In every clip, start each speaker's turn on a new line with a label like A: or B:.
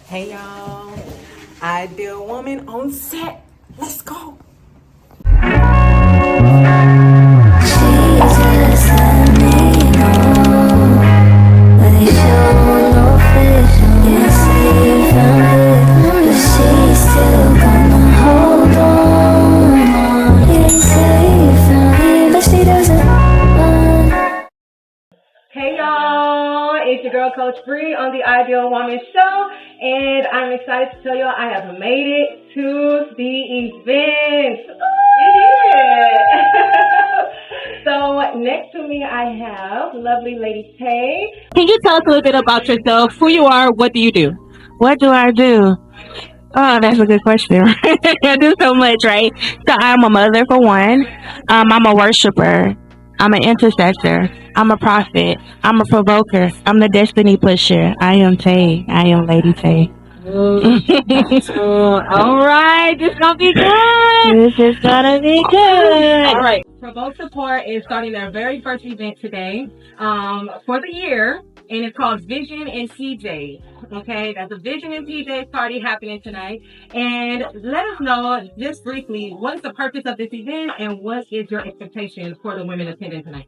A: Hey y'all, ideal woman on set. Let's go.
B: Hey y'all, it's your girl Coach Bree on the Ideal Woman Show, and I'm excited to tell y'all I have made it to the event. So next to me I have lovely Lady Tay.
C: Can you tell us a little bit about yourself? Who you are? What do you do? What do I do? Oh, that's a good question. I do so much, right? So I'm a mother for one. I'm a worshiper. I'm an intercessor. I'm a prophet. I'm a provoker. I'm the destiny pusher. I am Tay. I am Lady Tay.
B: All right, this is gonna be good.
C: This is gonna be good.
B: All right, Provoked is starting their very first event today for the year, and it's called Vision and PJ. Okay, that's a Vision and PJ party happening tonight. And let us know just briefly what is the purpose of this event and what is your expectation for the women attending tonight.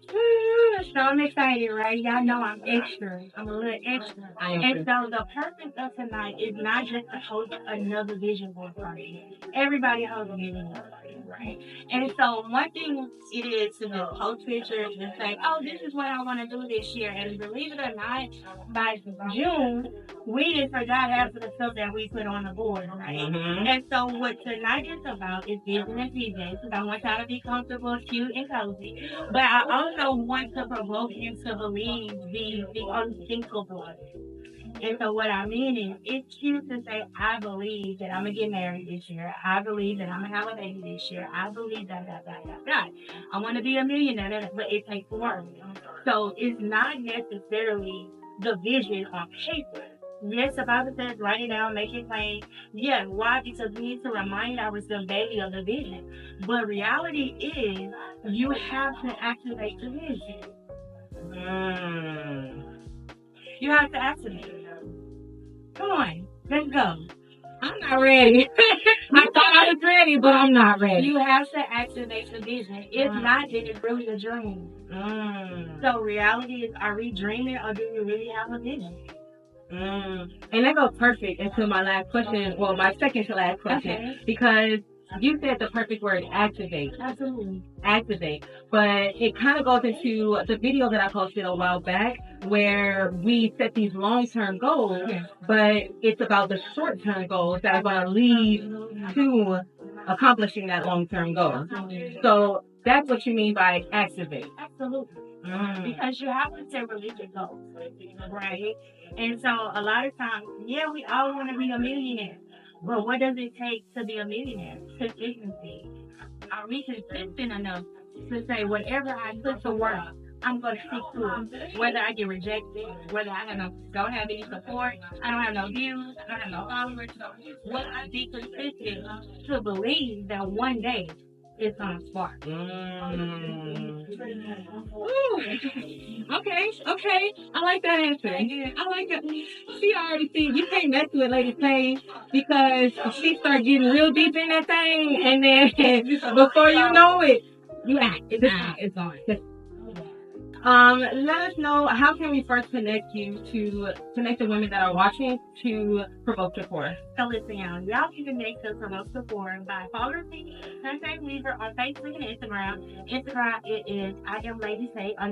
D: So I'm excited, right? Y'all know I'm extra. I'm a little extra.
B: I am
D: And
B: too.
D: so the purpose of tonight is not just to host another vision board party. Everybody hosts a vision board party, right? And so one thing it is to just post pictures and say, oh, this is what I want to do this year. And believe it or not, by June, we just forgot half of the stuff that we put on the board, right? And so what tonight is about is vision and PJs. So I want y'all to be comfortable, cute, and cozy. But I also want to provoke you to believe the unthinkable. And so what I mean is, it's cute to say, I believe that I'm gonna get married this year. I believe that I'm gonna have a baby this year. I believe that. I want to be a millionaire, but it takes work. So it's not necessarily the vision on paper. Yes, the Bible says write it down, make it plain. Yeah, why? Because we need to remind ourselves daily of the vision. But reality is, you have to activate the vision. You have to activate it. Come on, let's go.
B: I'm not ready. I thought I was ready, but I'm not ready.
D: You have to activate the vision. If not, then it's really a dream. So reality is, are we dreaming or do we really have a vision?
B: And that goes perfect into my last question. Well, my second to last question,
D: Okay.
B: because you said the perfect word, activate.
D: Absolutely.
B: Activate. But it kind of goes into the video that I posted a while back where we set these long-term goals, but it's about the short-term goals that are going to lead to accomplishing that long-term goal. So that's what you mean by activate.
D: Absolutely. Because you have to set religious goals, right? And so a lot of times, yeah, we all want to be a millionaire. But what does it take to be a millionaire? Consistency. Are we consistent enough to say whatever I put to work, I'm going to stick to it? Whether I get rejected, whether don't have any support, I don't have no views, I don't have no followers. Will I be consistent to believe that one day it's going to spark?
B: Okay. I like that answer. I like that. She already see you can't mess with Lady Payne because she start getting real deep in that thing, and then before you know it, you act. It's on. Let us know how can we first connect the women that are watching to Provoke the Core.
D: So listen, y'all can connect to Promote Support by following me, Sunday Weaver, on Facebook and Instagram. Instagram, it is I am Lady Say _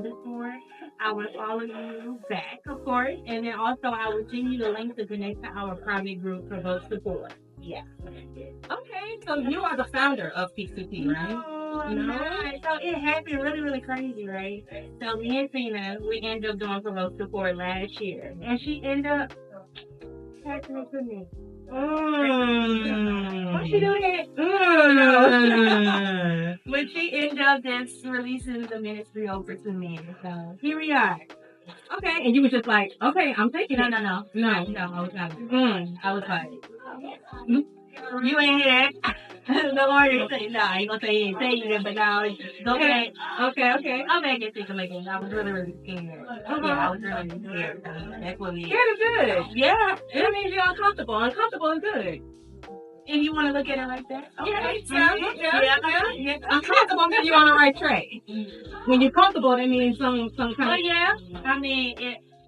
D: I will follow you back, of course. And then also I will send you the link to connect to our private group, Promote Support. Yeah.
B: Okay, so you are the founder of P2P, right?
D: No, I'm not. So it happened really, really crazy, right? So me and Tina, we ended up doing Promote Support last year. And she ended up passing it to me. Why she do that? But she ended up just releasing the ministry over to me. So here we are.
B: Okay, and you were just like, okay, I'm taking it.
D: No, I was not. I was like, you ain't hear that. The Lord said, no, I ain't gonna say he ain't say it, but now go back.
B: Okay.
D: Go back and think like it. I was really scared. Yeah, I was really scared. That's what we.
B: Scared is good.
D: Yeah,
B: It means you're uncomfortable. Uncomfortable is good.
D: if you want to look at it like that. Okay.
B: Yeah. Uncomfortable means you're on the right track. When you're comfortable, that means some
D: But
B: kind
D: yeah, I mean,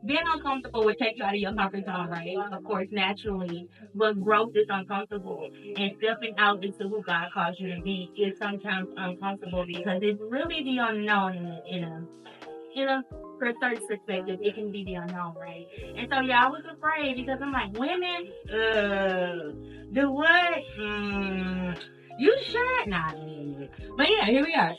D: being uncomfortable would take you out of your comfort zone, right? Of course, naturally, but growth is uncomfortable, and stepping out into who God calls you to be is sometimes uncomfortable because it's really the unknown in a for a certain perspective, it can be the unknown, right? And so yeah, I was afraid because I'm like, women, do what? You should not.
B: But yeah, here we are.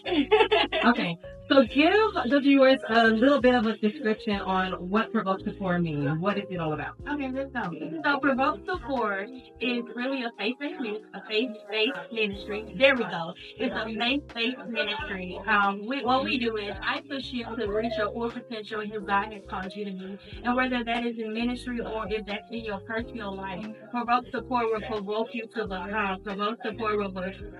B: Okay. So give the viewers a little bit of a description on what Provoked Support means. What is it all about?
D: Okay, let's go. So Provoked Support is really a faith-based ministry. There we go. It's a faith-based ministry. What we do is I push you to reach your full potential and who God has called you to be. And whether that is in ministry or if that's in your personal life, Provoked Support will provoke you to become. Provoked Support will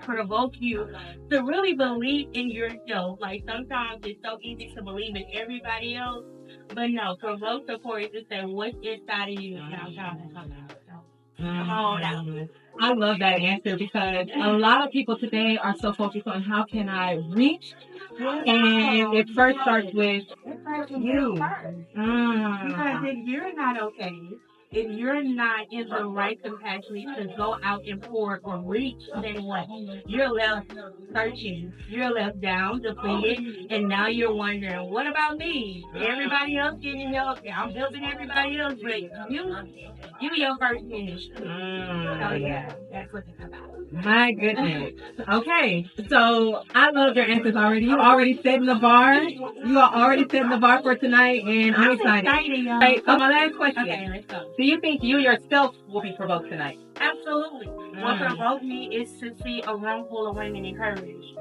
D: provoke you to really believe in yourself. Like sometimes it's so easy to believe in everybody else, but no, Provoke Support is to say what's inside of you is now trying to come out. So, come on out.
B: I love that answer because a lot of people today are so focused on how can I reach, and it first starts with you.
D: Because if you're not okay, if you're not in the right capacity to go out and pour or reach, then what? You're left searching. You're left down, depleted, and now you're wondering, what about me? Everybody else getting help. I'm helping everybody else, but you your first ministry. Oh yeah, that's what it's about.
B: My goodness. Okay, so I love your answers already. You already setting the bar. You are already setting the bar for tonight, and I'm excited.
D: Y'all.
B: Right, so my last question.
D: Okay, let's go.
B: Do you think you yourself will be provoked tonight?
D: Absolutely. What provoked me is to see a room full of women encouraged.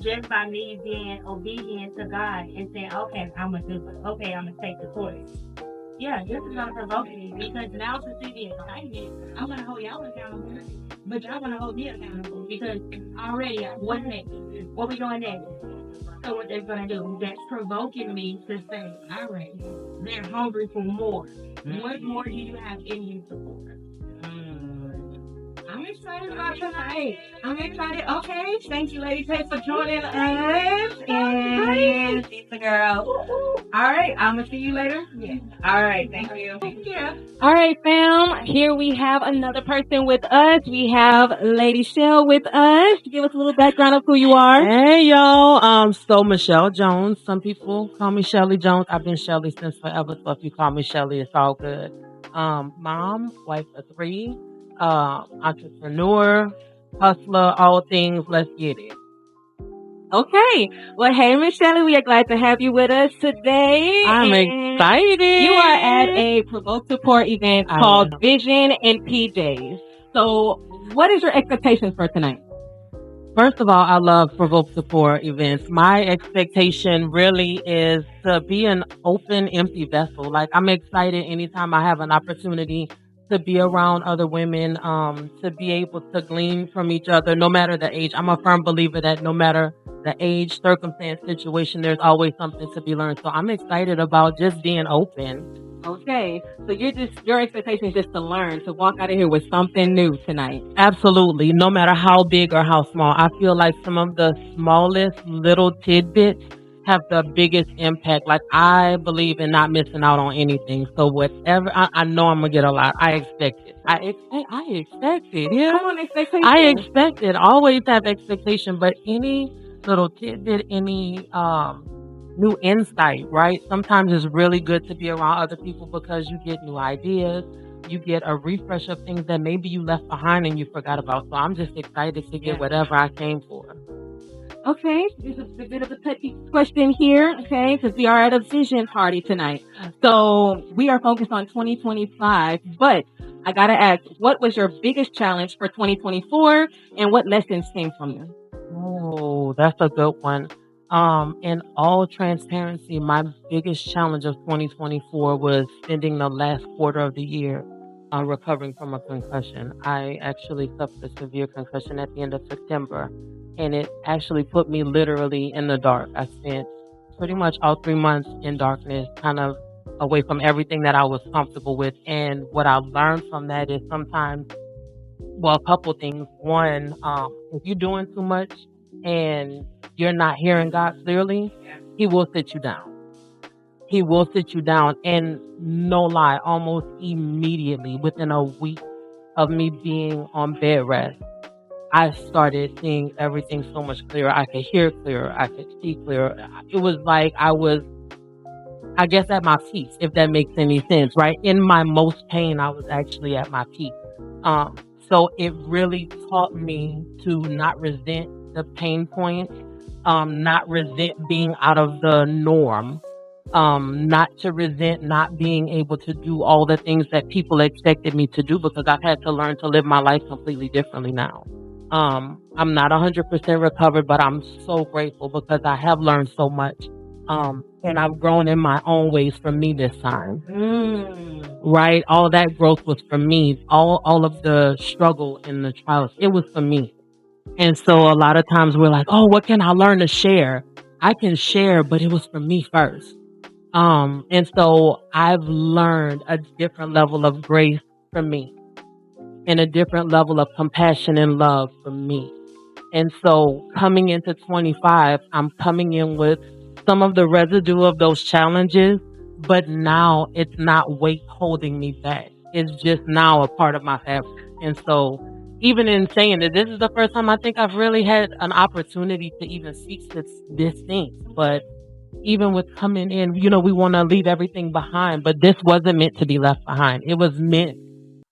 D: Just by me being obedient to God and saying, okay, I'm going to do it. Okay, I'm going to take the course. Yeah, this is going to provoke me because now to see the excitement, I'm going to hold y'all accountable. But y'all going to hold me accountable because already, what's next? What we doing next? So what they're going to do, that's provoking me to say, all right, they're hungry for more. What more do you have in you to pour?
B: I'm excited about tonight. I'm excited. Okay, thank you, Lady Tay, for joining us. And she's the girl. All right, I'm gonna see you later.
D: Yeah.
B: All right, thank you.
D: Yeah.
C: All right, fam. Here we have another person with us. We have Lady Shell with us. Give us a little background of who you are.
E: Hey y'all, so Michelle Jones. Some people call me Shelly Jones. I've been Shelly since forever, so if you call me Shelly, it's all good. Mom, wife of 3, entrepreneur, hustler, all things. Let's get it.
C: Okay. Well, hey, Miss Shelley, we are glad to have you with us today.
E: I'm
C: And
E: excited.
C: you are at a Provoke Support event
E: I
C: called
E: am.
C: Vision and PJs. So, what is your expectations for tonight?
E: First of all, I love Provoke Support events. My expectation really is to be an open, empty vessel. Like I'm excited anytime I have an opportunity to be around other women, to be able to glean from each other, no matter the age. I'm a firm believer that no matter the age, circumstance, situation, there's always something to be learned. So I'm excited about just being open.
C: Okay. So your expectation is just to learn, to walk out of here with something new tonight.
E: Absolutely. No matter how big or how small. I feel like some of the smallest little tidbits have the biggest impact. Like I believe in not missing out on anything. So whatever, I know I'm going to get a lot. I expect it. I expect it. Yeah.
C: Come on, expectation.
E: I expect it. Always have expectation, but any little tidbit, any new insight, right? Sometimes it's really good to be around other people because you get new ideas. You get a refresh of things that maybe you left behind and you forgot about. So I'm just excited to get whatever I came for.
C: Okay, this is a bit of a touchy question here, okay, because we are at a vision party tonight. So we are focused on 2025, but I got to ask, what was your biggest challenge for 2024 and what lessons came from them?
E: Oh, that's a good one. In all transparency, my biggest challenge of 2024 was spending the last quarter of the year recovering from a concussion. I actually suffered a severe concussion at the end of September, and it actually put me literally in the dark. I spent pretty much all 3 months in darkness, kind of away from everything that I was comfortable with. And what I learned from that is sometimes, well, a couple things. One, if you're doing too much and you're not hearing God clearly, He will sit you down. He will sit you down. And no lie, almost immediately, within a week of me being on bed rest, I started seeing everything so much clearer. I could hear clearer. I could see clearer. It was like I was, I guess, at my peak, if that makes any sense, right? In my most pain, I was actually at my peak. Um, so it really taught me to not resent the pain points, not resent being out of the norm, not to resent not being able to do all the things that people expected me to do, because I've had to learn to live my life completely differently now. I'm not 100% recovered, but I'm so grateful because I have learned so much. And I've grown in my own ways for me this time. Right? All that growth was for me. All of the struggle and the trials, it was for me. And so a lot of times we're like, oh, what can I learn to share? I can share, but it was for me first. And so I've learned a different level of grace for me and a different level of compassion and love for me. And so coming into 25, I'm coming in with some of the residue of those challenges, but now it's not weight holding me back. It's just now a part of my fabric. And so even in saying that, this is the first time I think I've really had an opportunity to even speak to this thing. But even with coming in, we want to leave everything behind, but this wasn't meant to be left behind. It was meant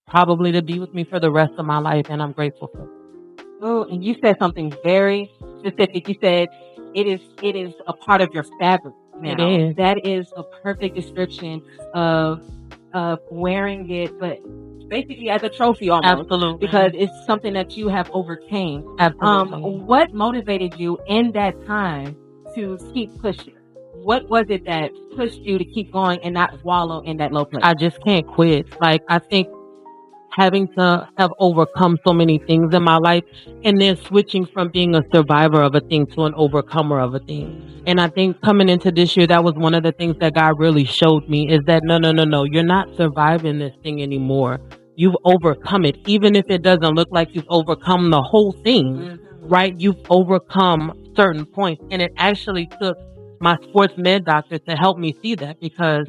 E: probably to be with me for the rest of my life, and I'm grateful for it.
C: Oh, and you said something very specific. You said it is a part of your fabric now.
E: It is.
C: That is a perfect description of wearing it, but basically as a trophy almost.
E: Absolutely.
C: Because it's something that you have overcame.
E: Absolutely.
C: What motivated you in that time to keep pushing? What was it that pushed you to keep going and not wallow in that low place?
E: I just can't quit. Like, I think having to have overcome so many things in my life and then switching from being a survivor of a thing to an overcomer of a thing. And I think coming into this year, that was one of the things that God really showed me, is that no, you're not surviving this thing anymore. You've overcome it. Even if it doesn't look like you've overcome the whole thing, right? You've overcome certain points. And it actually took my sports med doctor to help me see that, because,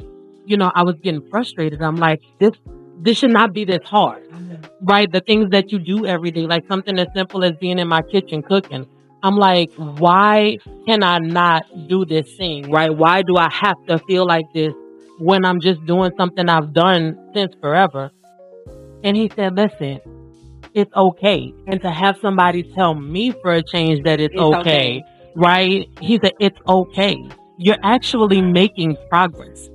E: I was getting frustrated. I'm like, this should not be this hard, right? The things that you do every day, like something as simple as being in my kitchen cooking. I'm like, why can I not do this thing, right? Why do I have to feel like this when I'm just doing something I've done since forever? And he said, listen, it's okay. And to have somebody tell me for a change that it's okay, right? He said, it's okay. You're actually making progress.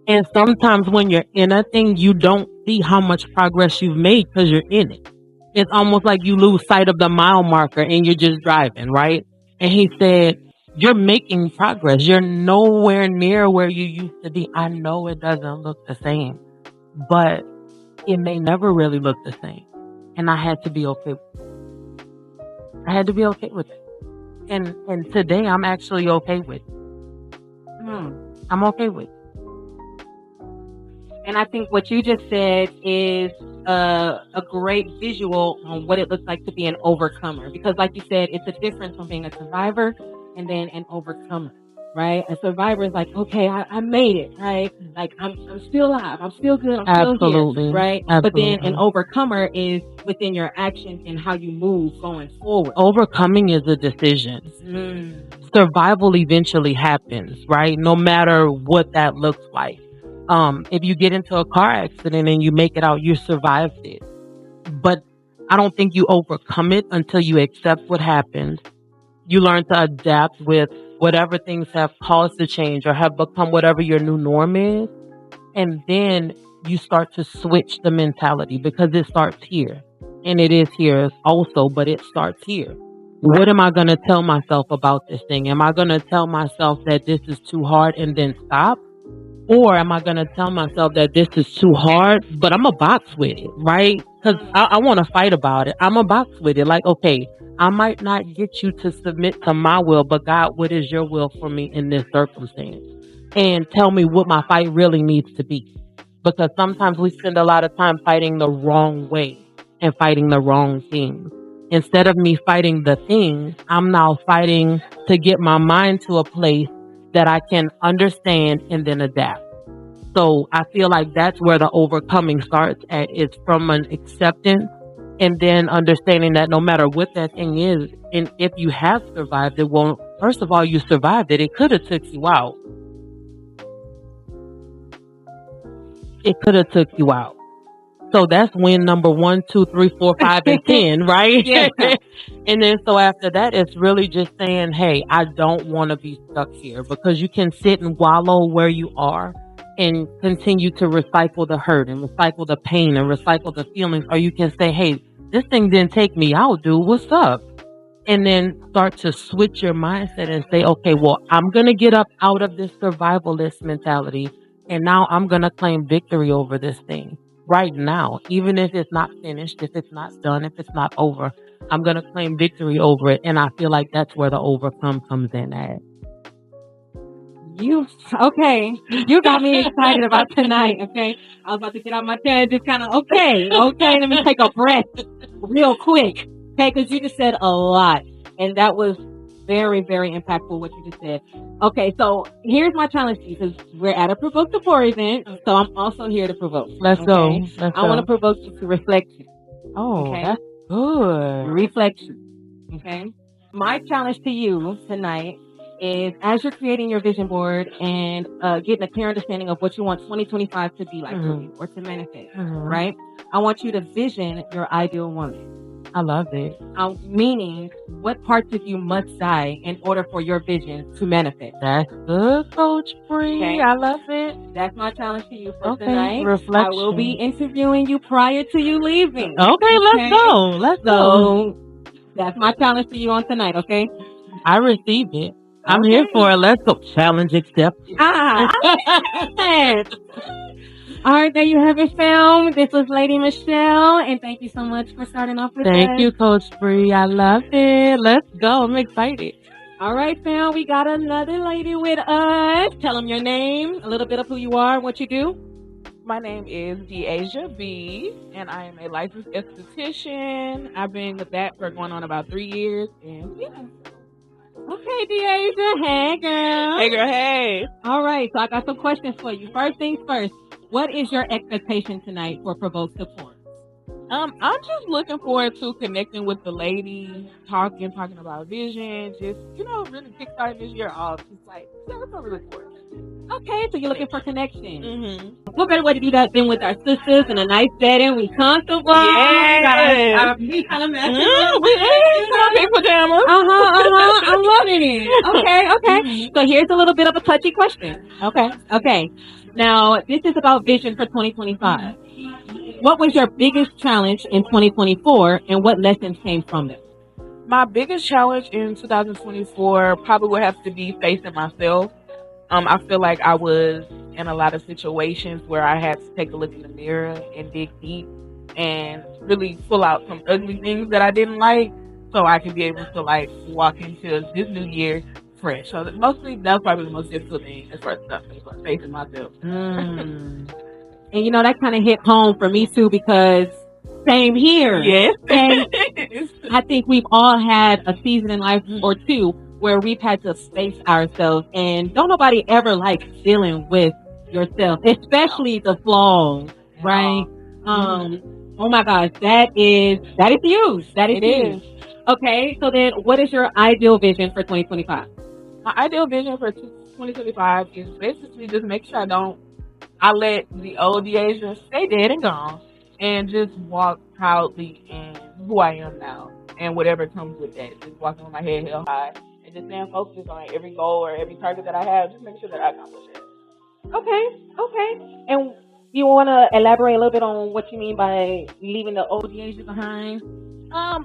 E: And sometimes when you're in a thing, you don't see how much progress you've made because you're in it. It's almost like you lose sight of the mile marker and you're just driving, right? And he said, you're making progress. You're nowhere near where you used to be. I know it doesn't look the same, but it may never really look the same. And I had to be okay with it. I had to be okay with it. And today I'm actually okay with it. I'm okay with it.
C: And I think what you just said is a great visual on what it looks like to be an overcomer. Because like you said, it's a difference from being a survivor and then an overcomer, right? A survivor is like, okay, I made it, right? Like, I'm still alive. I'm still good. I'm still here, right?
E: Absolutely.
C: But then an overcomer is within your actions and how you move going forward.
E: Overcoming is a decision. Survival eventually happens, right? No matter what that looks like. If you get into a car accident and you make it out, you survived it. But I don't think you overcome it until you accept what happened. You learn to adapt with whatever things have caused the change or have become whatever your new norm is. And then you start to switch the mentality, because it starts here. And it is here also, but it starts here. What am I going to tell myself about this thing? Am I going to tell myself that this is too hard and then stop? Or am I going to tell myself that this is too hard, but I'm a box with it, right? Because I want to fight about it. I'm a box with it. Like, okay, I might not get you to submit to my will, but God, what is your will for me in this circumstance? And tell me what my fight really needs to be. Because sometimes we spend a lot of time fighting the wrong way and fighting the wrong things. Instead of me fighting the thing, I'm now fighting to get my mind to a place that I can understand and then adapt. So I feel like that's where the overcoming starts at. It's from an acceptance and then understanding that no matter what that thing is, and if you have survived it, well, first of all, you survived it. It could have took you out. It could have took you out. So that's win number 1, 2, 3, 4, 5, and 10, right?
B: Yeah.
E: And then so after that, it's really just saying, hey, I don't want to be stuck here, because you can sit and wallow where you are and continue to recycle the hurt and recycle the pain and recycle the feelings. Or you can say, hey, this thing didn't take me out, dude. What's up? And then start to switch your mindset and say, okay, well, I'm going to get up out of this survivalist mentality. And now I'm going to claim victory over this thing right now. Even if it's not finished, if it's not done, if it's not over, I'm going to claim victory over it. And I feel like that's where the overcome comes in at.
B: You got me excited about tonight. Okay, I was about to get out my chair and just kind of okay. Let me take a breath real quick. Okay, because you just said a lot, and that was very, very impactful what you just said. Okay, so here's my challenge to you, because we're at a Provoked the Poor event, so I'm also here to provoke.
E: Let's go.
B: I want to provoke you to reflection.
E: Oh,
B: Okay.
E: that's good.
B: Reflection. Okay. My challenge to you tonight is, as you're creating your vision board and getting a clear understanding of what you want 2025 to be like for you or to manifest, right? I want you to vision your ideal woman.
E: I love it.
B: Meaning, what parts of you must die in order for your vision to manifest?
E: That's good, Coach Bree.
B: Okay.
E: I love it.
B: That's my challenge to you for
E: Okay,
B: tonight.
E: reflection.
B: I will be interviewing you prior to you leaving.
E: Okay, let's go. Let's go.
B: So that's my challenge to you on tonight, okay?
E: I received it. I'm here for it. Let's go. Challenge accepted.
B: All right, there you have it, fam. This was Lady Michelle, and thank you so much for starting off with us.
E: Thank you, Coach Bree. I love it. Let's go. I'm excited.
B: All right, fam. We got another lady with us. Tell them your name, a little bit of who you are, what you do.
F: My name is Deasia B, and I am a licensed esthetician. I've been with that for going on about 3 years, and yeah.
B: Okay, Deasia. Hey, girl.
F: Hey, girl, hey.
B: All right, so I got some questions for you. First things first, what is your expectation tonight for Provoked Support?
F: I'm just looking forward to connecting with the ladies, talking about vision, just, really kickstarting this year off. It's like, that's what we're looking for.
B: Okay, so you're looking for connection.
F: Mm-hmm.
B: What better way to do that than with our sisters in a nice setting? We comfortable.
F: Yes.
B: Our feet kind of matching.
F: We in big pajamas.
B: I'm loving it. Okay. So here's a little bit of a touchy question. Okay. Now, this is about vision for 2025. What was your biggest challenge in 2024, and what lessons came from it?
F: My biggest challenge in 2024 probably would have to be facing myself. I feel like I was in a lot of situations where I had to take a look in the mirror and dig deep and really pull out some ugly things that I didn't like, so I can be able to walk into this new year fresh. So mostly that's probably the most difficult thing as far as stuff is facing myself.
B: And that kind of hit home for me too, because same here.
F: Yes.
B: And I think we've all had a season in life or two where we've had to face ourselves, and don't nobody ever like dealing with yourself, especially the flaws, right? Oh my gosh, that is huge. That is huge. Okay, so then what is your ideal vision for 2025?
F: My ideal vision for 2025 is basically just make sure I let the old Deasia stay dead and gone, and just walk proudly in who I am now, and whatever comes with that. Just walking with my head held high, and just staying focused on every goal or every target that I have. Just make sure that I accomplish it.
B: Okay. And you want to elaborate a little bit on what you mean by leaving the old Deasia behind?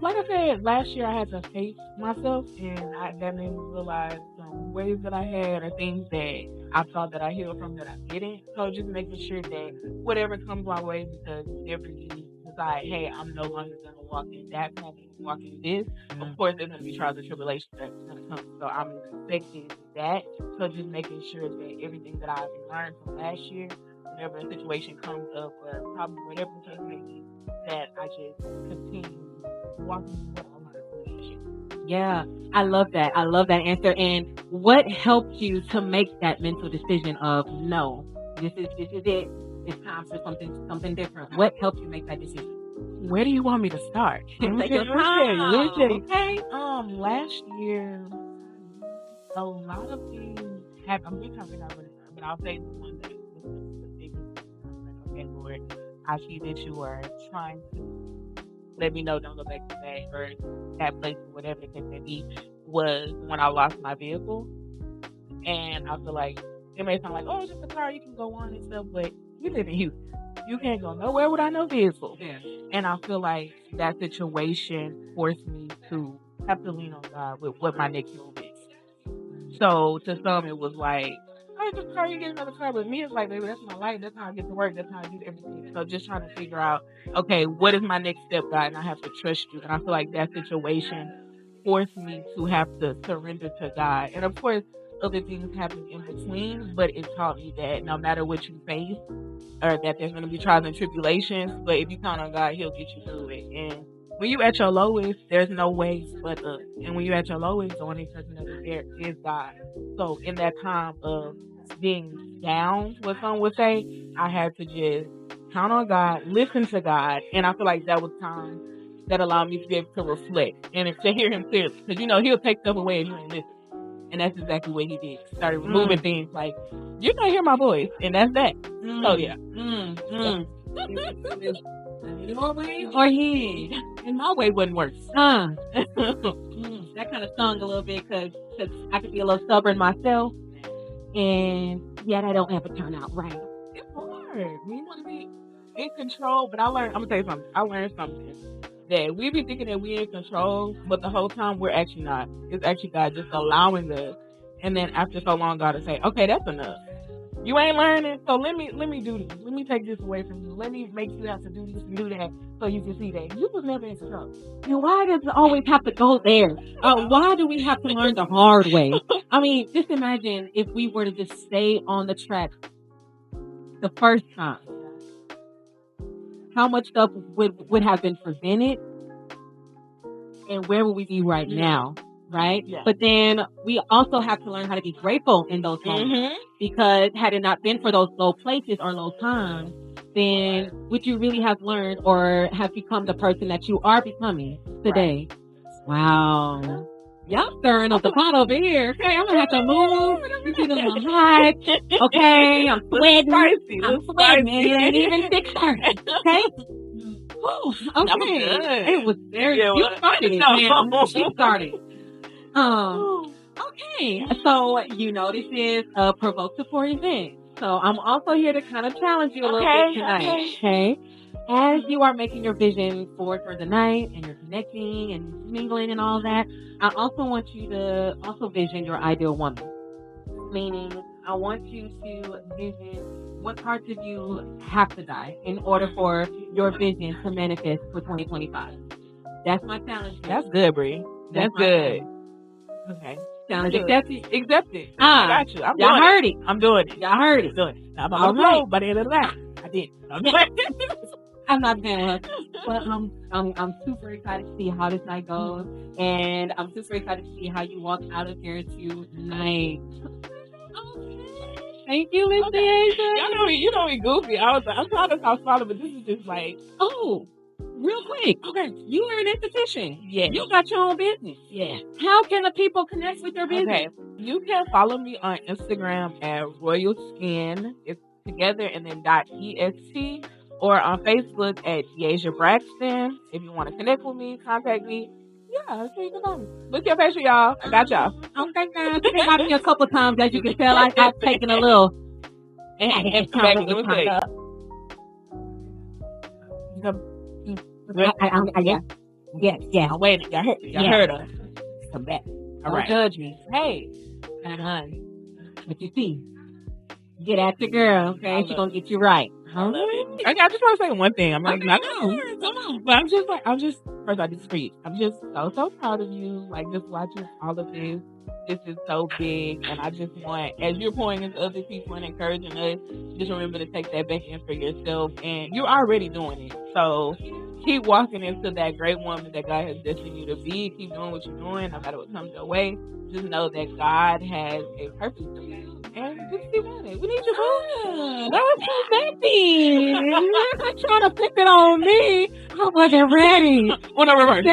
F: Like I said, last year I had to face myself, and that made me realize some ways that I had or things that I thought that I healed from that I didn't. So just making sure that whatever comes my way, because whenever you decide, hey, I'm no longer going to walk in that path, I'm walk in this, of course there's going to be trials and tribulations that's going to come. So I'm expecting that. So just making sure that everything that I've learned from last year, whenever a situation comes up or probably whatever the case may be, that I just continue walking in what I'm learning.
C: Yeah, I love that. I love that answer. And what helped you to make that mental decision of no, this is it. It's time for something different. What helped you make that decision?
F: Where do you want me to start?
C: Take your
F: Let me tell you.
C: Okay.
F: Last year, a lot of things happened. I'm talking about really, but I'll say the one that was the biggest. I was like, okay, Lord, I see that you are trying to let me know don't go back to that or that place or whatever the case may be. Was when I lost my vehicle, and I feel like it may sound like, oh, it's just a car, you can go on and stuff, but we live in Houston. You can't go nowhere without no vehicle.
C: Yeah.
F: And I feel like that situation forced me to have to lean on God with what my next move is. So to some, it was like, oh, it's just a car, you get another car. But me, it's like, baby, that's my life. That's how I get to work. That's how I do everything. So just trying to figure out, okay, what is my next step, God? And I have to trust you. And I feel like that situation forced me to have to surrender to God. And of course, other things happen in between, but it taught me that no matter what you face, or that there's going to be trials and tribulations, but if you count on God, He'll get you through it. And when you at your lowest, there's no way but up. And when you're at your lowest, the only person that is there is God. So in that time of being down, what some would say, I had to just count on God, listen to God, and I feel like that was time that allowed me to be able to reflect and to hear Him clearly. Because He'll take stuff away if you ain't listen. And that's exactly what He did. Started removing things like, you're going to hear my voice, and that's that. So yeah.
C: Your way or his?
F: And my way wasn't worse.
C: That kind of stung a little bit because I could be a little stubborn myself. And yeah, that don't ever turn out right.
F: It's hard. You want to be in control, but I'm going to tell you something. I learned something. That we be thinking that we're in control, but the whole time we're actually not. It's actually God just allowing us. And then after so long, God will say, okay, that's enough. You ain't learning, so let me do this. Let me take this away from you. Let me make you have to do this and do that so you can see that. You was never in control.
C: And why does it always have to go there? Why do we have to learn the hard way? I mean, just imagine if we were to just stay on the track the first time. How much stuff would have been prevented, and where would we be right now, right?
F: Yeah.
C: But then we also have to learn how to be grateful in those moments, because had it not been for those low places or low times, then would you really have learned or have become the person that you are becoming today? Right. Wow. Y'all stirring up the pot over here. Okay, I'm gonna have to move. It's getting a little hot. Okay, I'm sweating. I'm sweating. It ain't even 6:30. Okay. Whew, okay. It was very. You started it, man. She started. Okay. So this is a Provoked event. So I'm also here to kind of challenge you a little bit tonight. Okay. As you are making your vision for the night and you're connecting and mingling and all that, I also want you to also vision your ideal woman. Meaning, I want you to vision what parts of you have to die in order for your vision to manifest for 2025. That's my challenge.
F: That's good, Bree. That's good. Okay.
C: Challenge accepted.
F: Accepted. I got you.
C: Y'all heard it.
F: I'm doing it.
C: Y'all heard it.
F: Doing it. I'm on the road by the end of the night. I did.
C: I'm not gonna, but I'm super excited to see how this night goes, and I'm super excited to see how you walk out of here tonight. Thank you, Miss Deasia.
F: You know me goofy. I'm trying to stop smiling, but this is just like,
C: real quick. Okay, you are an esthetician.
F: Yeah,
C: you got your own business.
F: Yeah.
C: How can the people connect with your business?
F: Okay, you can follow me on Instagram at Royal Skin. It's together and then .est. Or on Facebook at Deasia Braxton. If you want to connect with me, contact me. Yeah, so you can find me. Look your picture, y'all. I got y'all.
C: Okay, guys. It got me a couple times, as you can tell. I've taken a little.
F: And back in the
C: Yeah.
F: Wait, y'all heard us.
C: Come back.
F: Don't judge me. Hey,
C: honey. But you see, get at your girl, okay? She gonna get you right.
F: I love it. Okay, I just want to say one thing. I'm like,
C: Okay,
F: not
C: come on, come on.
F: but I'm just, first I disagree. I'm just so proud of you. Like, just watching all of this. This is so big. And I just want, as you're pouring into other people and encouraging us, just remember to take that back in for yourself. And you're already doing it. So keep walking into that great woman that God has destined you to be. Keep doing what you're doing, no matter what comes your way. Just know that God has a purpose for you. And just keep at it. We need you, boo.
C: That was so sexy. You're not trying to flip it on me. I wasn't ready.
F: Well, no, reverse.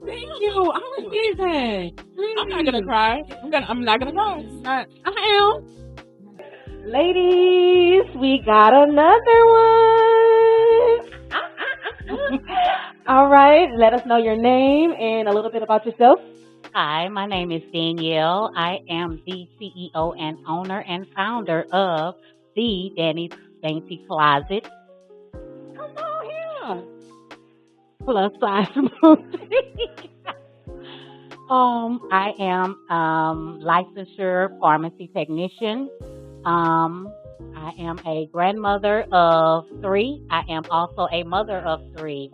C: Thank you. I receive that.
F: I'm not gonna cry. I'm not gonna cry.
C: I am. Ladies, we got another one. All right, let us know your name and a little bit about yourself.
G: Hi, my name is Danielle. I am the CEO and owner and founder of the Danny's Dainty Closet.
C: Come on here. Plus size boutique.
G: I am licensure pharmacy technician. I am a grandmother of 3. I am also a mother of 3.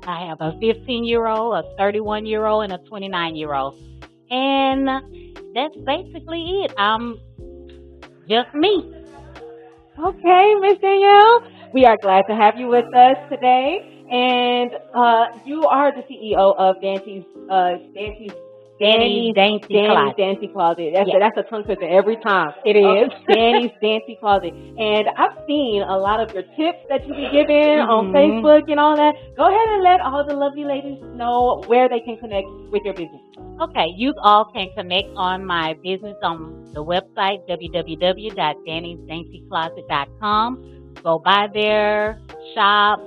G: I have a 15-year-old, a 31-year-old, and a 29-year-old. And that's basically it. I'm just me.
C: Okay, Miss Danielle, we are glad to have you with us today. And you are the CEO of Danny's Dainty Closet. That's a tongue twister every time.
G: It is.
C: Danny's Dainty Closet. And I've seen a lot of your tips that you be giving on Facebook and all that. Go ahead and let all the lovely ladies know where they can connect with your business.
G: Okay, you all can connect on my business on the website, www.dannysdaintycloset.com. Go by there, shop,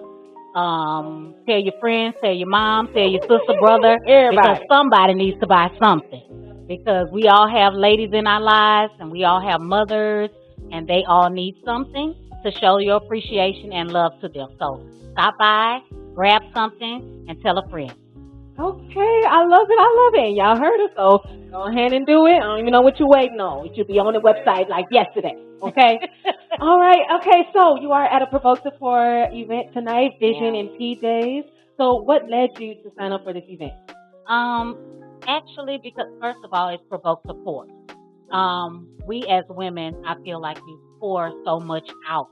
G: tell your friends, tell your mom, tell your sister, brother, because somebody needs to buy something. Because we all have ladies in our lives, and we all have mothers, and they all need something to show your appreciation and love to them. So stop by, grab something, and tell a friend.
C: Okay, I love it. And y'all heard it, so go ahead and do it. I don't even know what you're waiting on. It should be on the website like yesterday, okay? All right, okay, so you are at a Provoked event tonight, Vision and PJs. So what led you to sign up for this event?
G: Actually, because first of all, it's Provoked support. We as women, I feel like we pour so much out,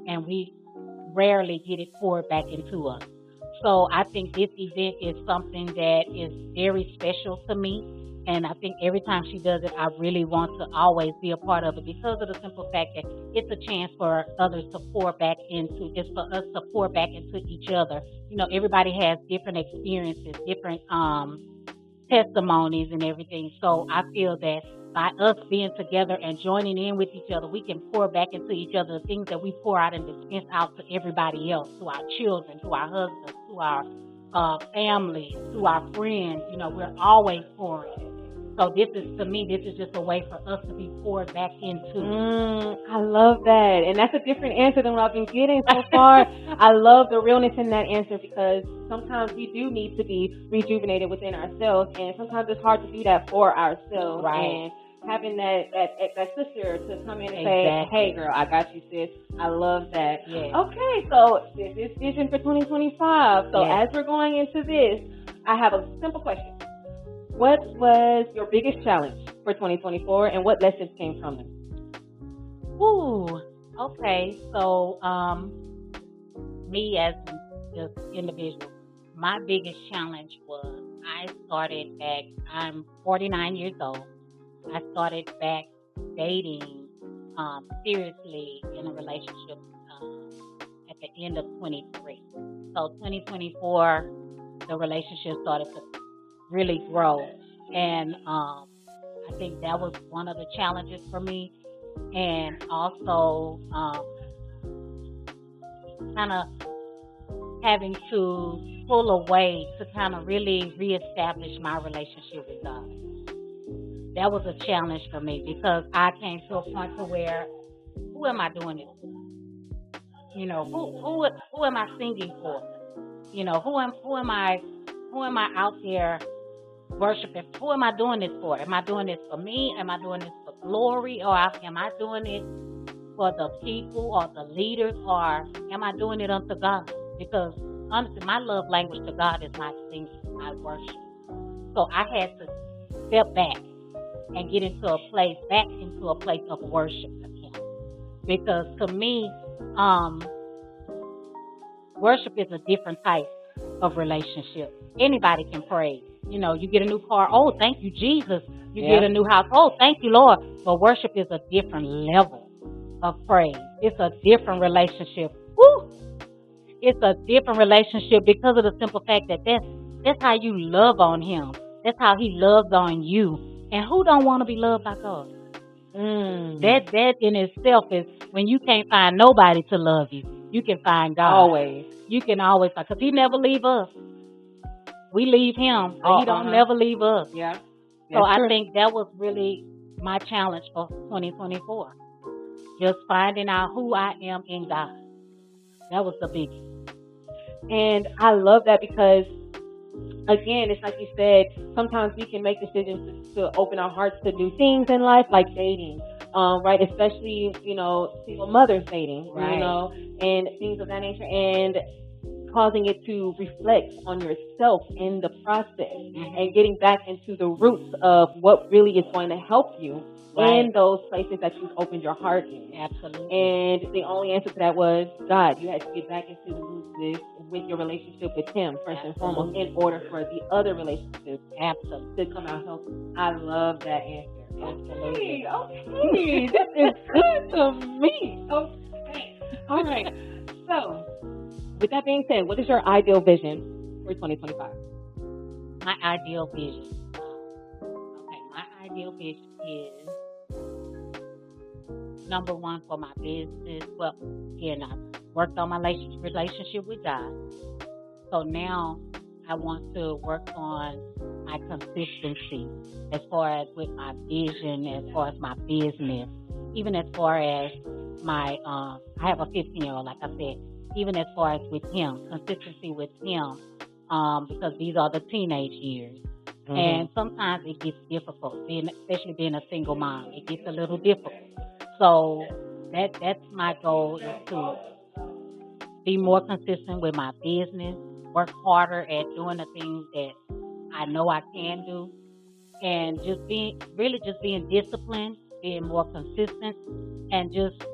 G: and we rarely get it poured back into us. So I think this event is something that is very special to me. And I think every time she does it, I really want to always be a part of it because of the simple fact that it's a chance for others to pour back into, it's for us to pour back into each other. You know, everybody has different experiences, different testimonies and everything. So I feel that by us being together and joining in with each other, we can pour back into each other the things that we pour out and dispense out to everybody else, to our children, to our husbands, to our families, to our friends. You know, we're always pouring. So this is, to me, this is just a way for us to be poured back into.
C: I love that. And that's a different answer than what I've been getting so far. I love the realness in that answer because sometimes we do need to be rejuvenated within ourselves. And sometimes it's hard to do that for ourselves.
G: Right.
C: And having that sister to come in and say, hey, girl, I got you, sis. I love that.
G: Yes.
C: Okay, so this is Vision for 2025. So as we're going into this, I have a simple question. What was your biggest challenge for 2024 and what lessons came from it?
G: Ooh, okay. So, me as just individual, my biggest challenge was I started back, I'm 49 years old. I started back dating seriously in a relationship at the end of 23. So 2024, the relationship started to really grow. And I think that was one of the challenges for me. And also kind of having to pull away to kind of really reestablish my relationship with God. That was a challenge for me because I came to a point to where, who am I doing this for? You know, who am I singing for? You know, who am I out there worshiping. Who am I doing this for? Am I doing this for me? Am I doing this for glory? Or am I doing it for the people or the leaders? Or am I doing it unto God? Because honestly, my love language to God is my singing, my worship. So I had to step back and get back into a place of worship to Him. Because to me, worship is a different type of relationship. Anybody can praise. You know, you get a new car. Oh, thank you, Jesus. You get a new house. Oh, thank you, Lord. But worship is a different level of praise. It's a different relationship. Woo! It's a different relationship because of the simple fact that that's how you love on Him. That's how He loves on you. And who don't want to be loved by God? That in itself is when you can't find nobody to love you. You can find God.
B: Always.
G: You can always find, because He never leave us. We leave Him, but He don't never leave us.
B: Yeah.
G: So I think that was really my challenge for 2024. Just finding out who I am in God. That was the biggie.
B: And I love that because, again, it's like you said, sometimes we can make decisions to open our hearts to new things in life, like dating, right? Especially, single mothers dating,
G: Right.
B: And things of that nature. And causing it to reflect on yourself in the process and getting back into the roots of what really is going to help you in those places that you've opened your heart in.
G: Absolutely.
B: And the only answer to that was God. You had to get back into the roots with your relationship with Him, first and foremost, in order for the other relationships to come out healthy. I love that answer.
G: Absolutely.
B: Okay. This is good to me. Okay. All right. So, with that being said, what is your ideal vision for 2025?
G: My ideal vision. Okay, my ideal vision is number one for my business. Well, again, I worked on my relationship with God. So now I want to work on my consistency as far as with my vision, as far as my business, even as far as my, I have a 15-year-old, like I said, even as far as with him, consistency with him, because these are the teenage years. And sometimes it gets difficult, especially being a single mom. It gets a little difficult. So that's my goal, is to be more consistent with my business, work harder at doing the things that I know I can do, and just being disciplined, being more consistent, and just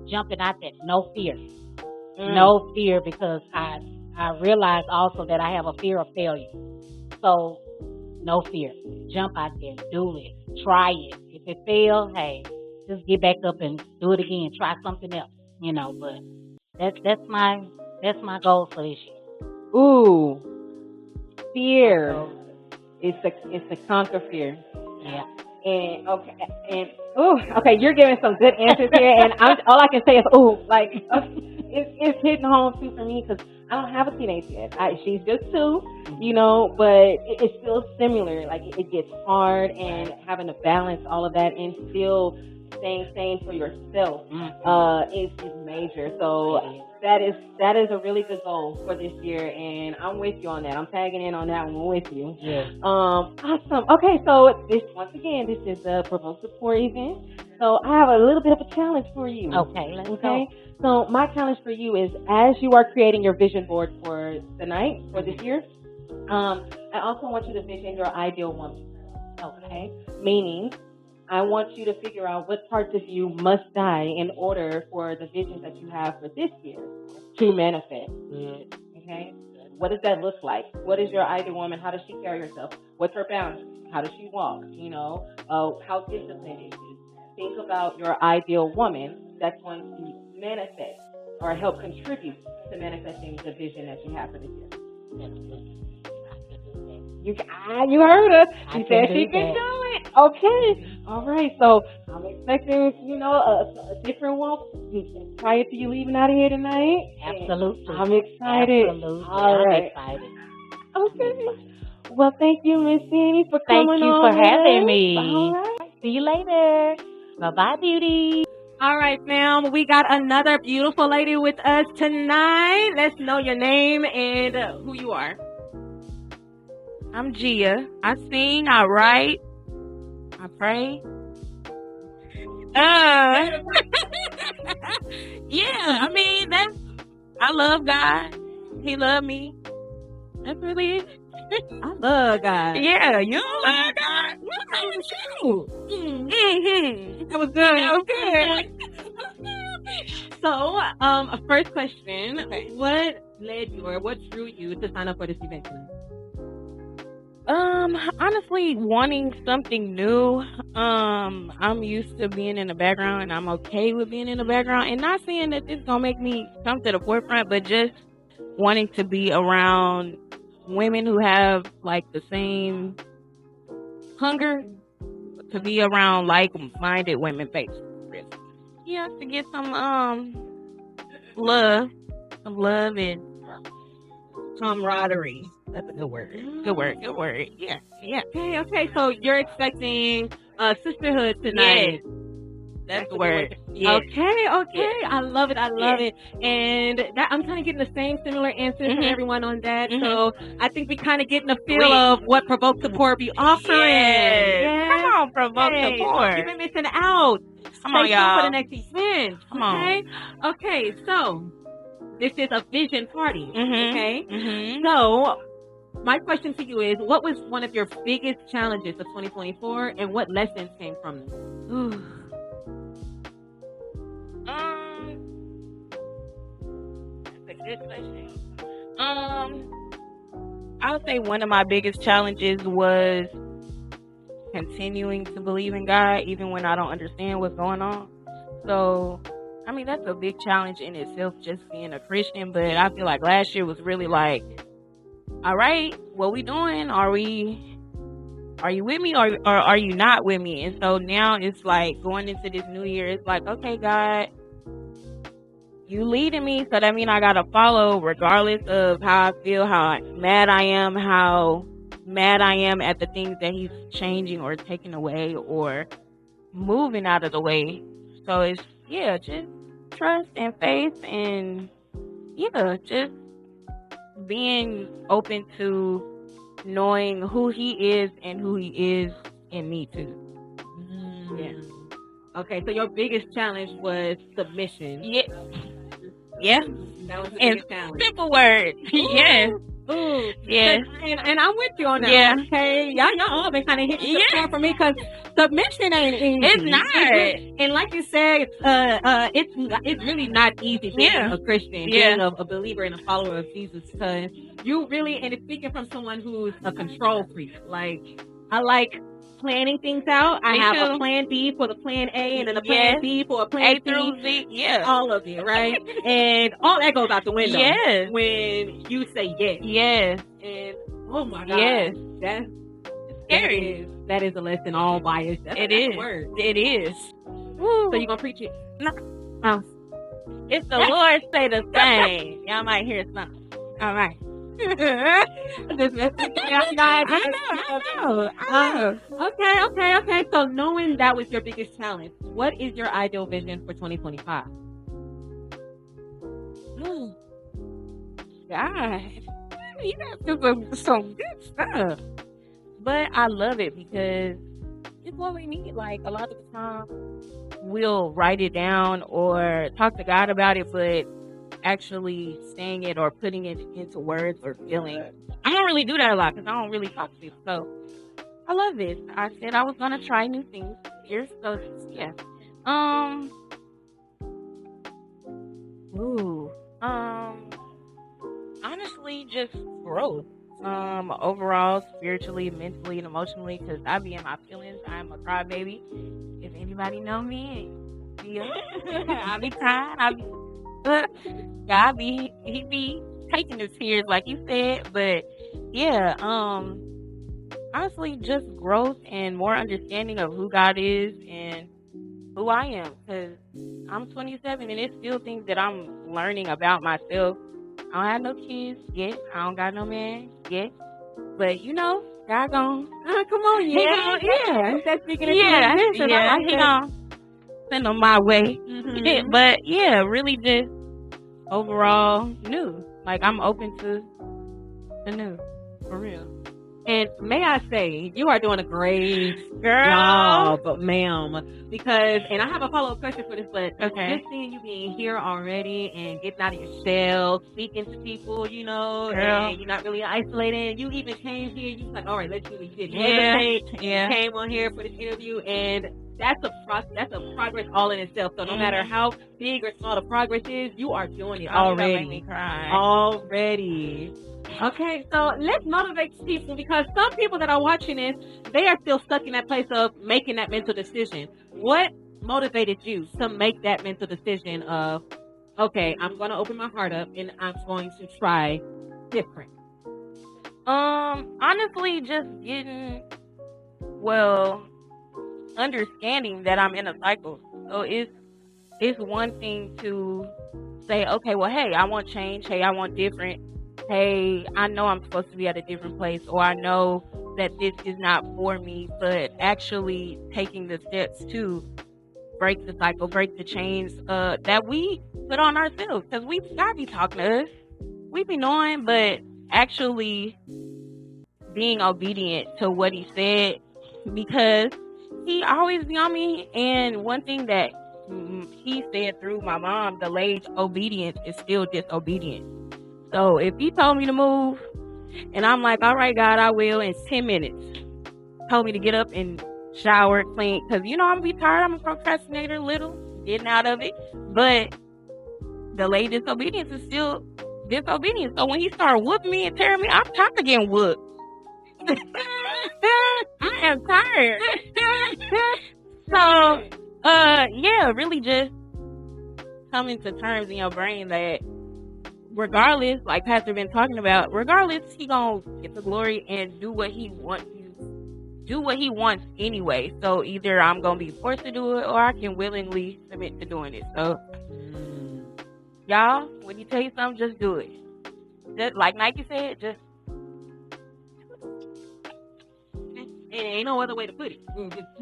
G: jumping out there, no fear. No fear, because I realize also that I have a fear of failure. So no fear. Jump out there, do it, try it. If it fails, hey, just get back up and do it again. Try something else, But that's my goal for this year.
B: Ooh, fear. It's to conquer fear.
G: Yeah.
B: And okay, you're giving some good answers here, and all I can say is it's hitting home too for me, because I don't have a teenage yet. She's just 2, but it's still similar. Like it gets hard, and having to balance all of that and still staying sane for yourself is major. So that is a really good goal for this year, and I'm with you on that. I'm tagging in on that one with you.
G: Yeah.
B: Awesome. Okay, so this is the Provoked event. So I have a little bit of a challenge for you.
G: Okay, let's go.
B: So my challenge for you is, as you are creating your vision board for the night, for this year, I also want you to vision your ideal woman. Okay? Meaning, I want you to figure out what parts of you must die in order for the visions that you have for this year to manifest. Okay? What does that look like? What is your ideal woman? How does she carry herself? What's her boundaries? How does she walk? How disciplined is she? Think about your ideal woman that's going to manifest or help contribute to manifesting the vision that you have for this year. You heard her. She said she can do it. Okay. All right. So I'm expecting, a different walk prior to you leaving out of here tonight.
G: Absolutely.
B: I'm excited.
G: Absolutely.
B: All right.
G: I'm excited.
B: Okay. Well, thank you, Miss Sandy, for coming on.
G: Thank you for having me.
B: All right.
G: See you later. Bye-bye, beauty.
C: All right, ma'am. We got another beautiful lady with us tonight. Let's know your name and who you are. I'm Gia. I sing, I write, I pray. Yeah, I mean I love God. He loved me. That's really it.
B: I love God.
C: Yeah, you don't love God. No, shoot. Mm-hmm.
B: That was good.
C: That was good.
B: So, first question. What led you or what drew you to sign up for this event tonight?
C: Honestly, wanting something new. I'm used to being in the background, and I'm okay with being in the background. And not saying that this gonna make me come to the forefront, but just wanting to be around women who have like the same hunger to be around like-minded women, basically. Yeah, to get some love, and
B: Camaraderie. That's a good word.
C: good word. Yeah.
B: Okay. So you're expecting sisterhood tonight.
C: That's the word. Yeah.
B: Okay. I love it. And I'm kind of getting the same similar answers from everyone on that. So I think we kind of getting a feel of what Provoked Support be offering.
C: Yes. Come on, Provoked Support.
B: You've been missing out.
C: Come on,
B: Stay tuned
C: y'all.
B: for the next event.
C: Come on.
B: Okay. So this is a vision party. Okay.
C: Mm-hmm.
B: So my question to you is, what was one of your biggest challenges of 2024, and what lessons came from them?
C: That's a good question. I would say one of my biggest challenges was continuing to believe in God even when I don't understand what's going on. So, I mean, that's a big challenge in itself, just being a Christian. But I feel like last year was really like, all right, what we doing? Are you with me or are you not with me? And so now it's like going into this new year, it's like, okay, God, you leading me, so that means I gotta follow regardless of how I feel, how mad I am at the things that he's changing or taking away or moving out of the way. So it's just trust and faith and just being open to knowing who he is and who he is in me too. Yeah.
B: Okay, so your biggest challenge was submission.
C: Yeah.
B: That was the
C: And
B: biggest challenge.
C: simple word. Yes.
B: Ooh.
C: Yes.
B: And I'm with you on that.
C: Yeah.
B: Okay. Y'all all been kind of hitting the floor for me because submission ain't easy.
C: It's not.
B: And like you said, it's really not easy being a Christian, being a believer and a follower of Jesus, because you really, and it's speaking from someone who's a control freak. Like, I like planning things out. I have a plan B for the plan A, and then a plan B for a plan
C: A through Z. Yeah.
B: All of it, right? And all that goes out the window.
C: Yes.
B: When you say yes.
C: Yes.
B: And oh my God.
C: Yes.
B: That's
C: scary.
B: That is a lesson all by itself.
C: It is.
B: Word.
C: It is.
B: So you gonna preach it?
C: No.
B: Oh.
C: If the Lord say the same, y'all might hear something. All right.
B: I know. Okay. So knowing that was your biggest challenge, what is your ideal vision for 2025?
C: God, you got some good stuff. But I love it because it's what we need. Like, a lot of the time, we'll write it down or talk to God about it, but actually saying it or putting it into words or feeling, I don't really do that a lot because I don't really talk to people. So I love it. I said I was gonna try new things here, so yeah. Honestly, just growth. Overall, spiritually, mentally, and emotionally, because I be in my feelings. I'm a crybaby. If anybody know me, I be crying. God he be taking the tears, like you said. But yeah, honestly, just growth and more understanding of who God is and who I am. Because I'm 27 and it's still things that I'm learning about myself. I don't have no kids yet. I don't got no man yet. But God gon'
B: come on, That's speaking
C: he gon' send them my way.
B: Mm-hmm.
C: But yeah, really just overall new. Like, I'm open to the new, for real. And may I say, you are doing a great
B: Girl.
C: job, ma'am. Because, and I have a follow up question for this, but
B: Okay.
C: just seeing you being here already and getting out of your shell, speaking to people, you know,
B: Girl.
C: and you're not really isolated. You even came here, you was like, all right, let's do it. You didn't
B: Yeah.
C: hesitate.
B: Yeah.
C: Came on here for this interview, and that's a progress all in itself. So no matter how big or small the progress is, you are doing it
B: Oh, you
C: already.
B: gonna make me cry.
C: Already. Okay, so let's motivate people, because some people that are watching this, they are still stuck in that place of making that mental decision. What motivated you to make that mental decision of, okay, I'm going to open my heart up and I'm going to try different?
B: Honestly, just understanding that I'm in a cycle. So it's one thing to say, okay, well, hey, I want change. Hey, I want different. Hey, I know I'm supposed to be at a different place, or I know that this is not for me, but actually taking the steps to break the cycle, break the chains that we put on ourselves. Because we gotta be talking to us. We be knowing, but actually being obedient to what he said, because he always be on me. And one thing that he said through my mom, delayed obedience is still disobedience. So if he told me to move and I'm like, all right, God, I will in 10 minutes, told me to get up and shower, clean, because I'm gonna be tired. I'm a procrastinator a little, getting out of it. But delayed disobedience is still disobedience. So when he started whooping me and tearing me, I'm tired of getting whooped. I am tired. So, yeah, really just coming to terms in your brain that regardless, like Pastor been talking about, regardless, he gonna get the glory and do what he wants anyway. So either I'm gonna be forced to do it, or I can willingly submit to doing it. So y'all, when he tell you something, just do it. Just like Nike said, just
C: And ain't no other way to put it.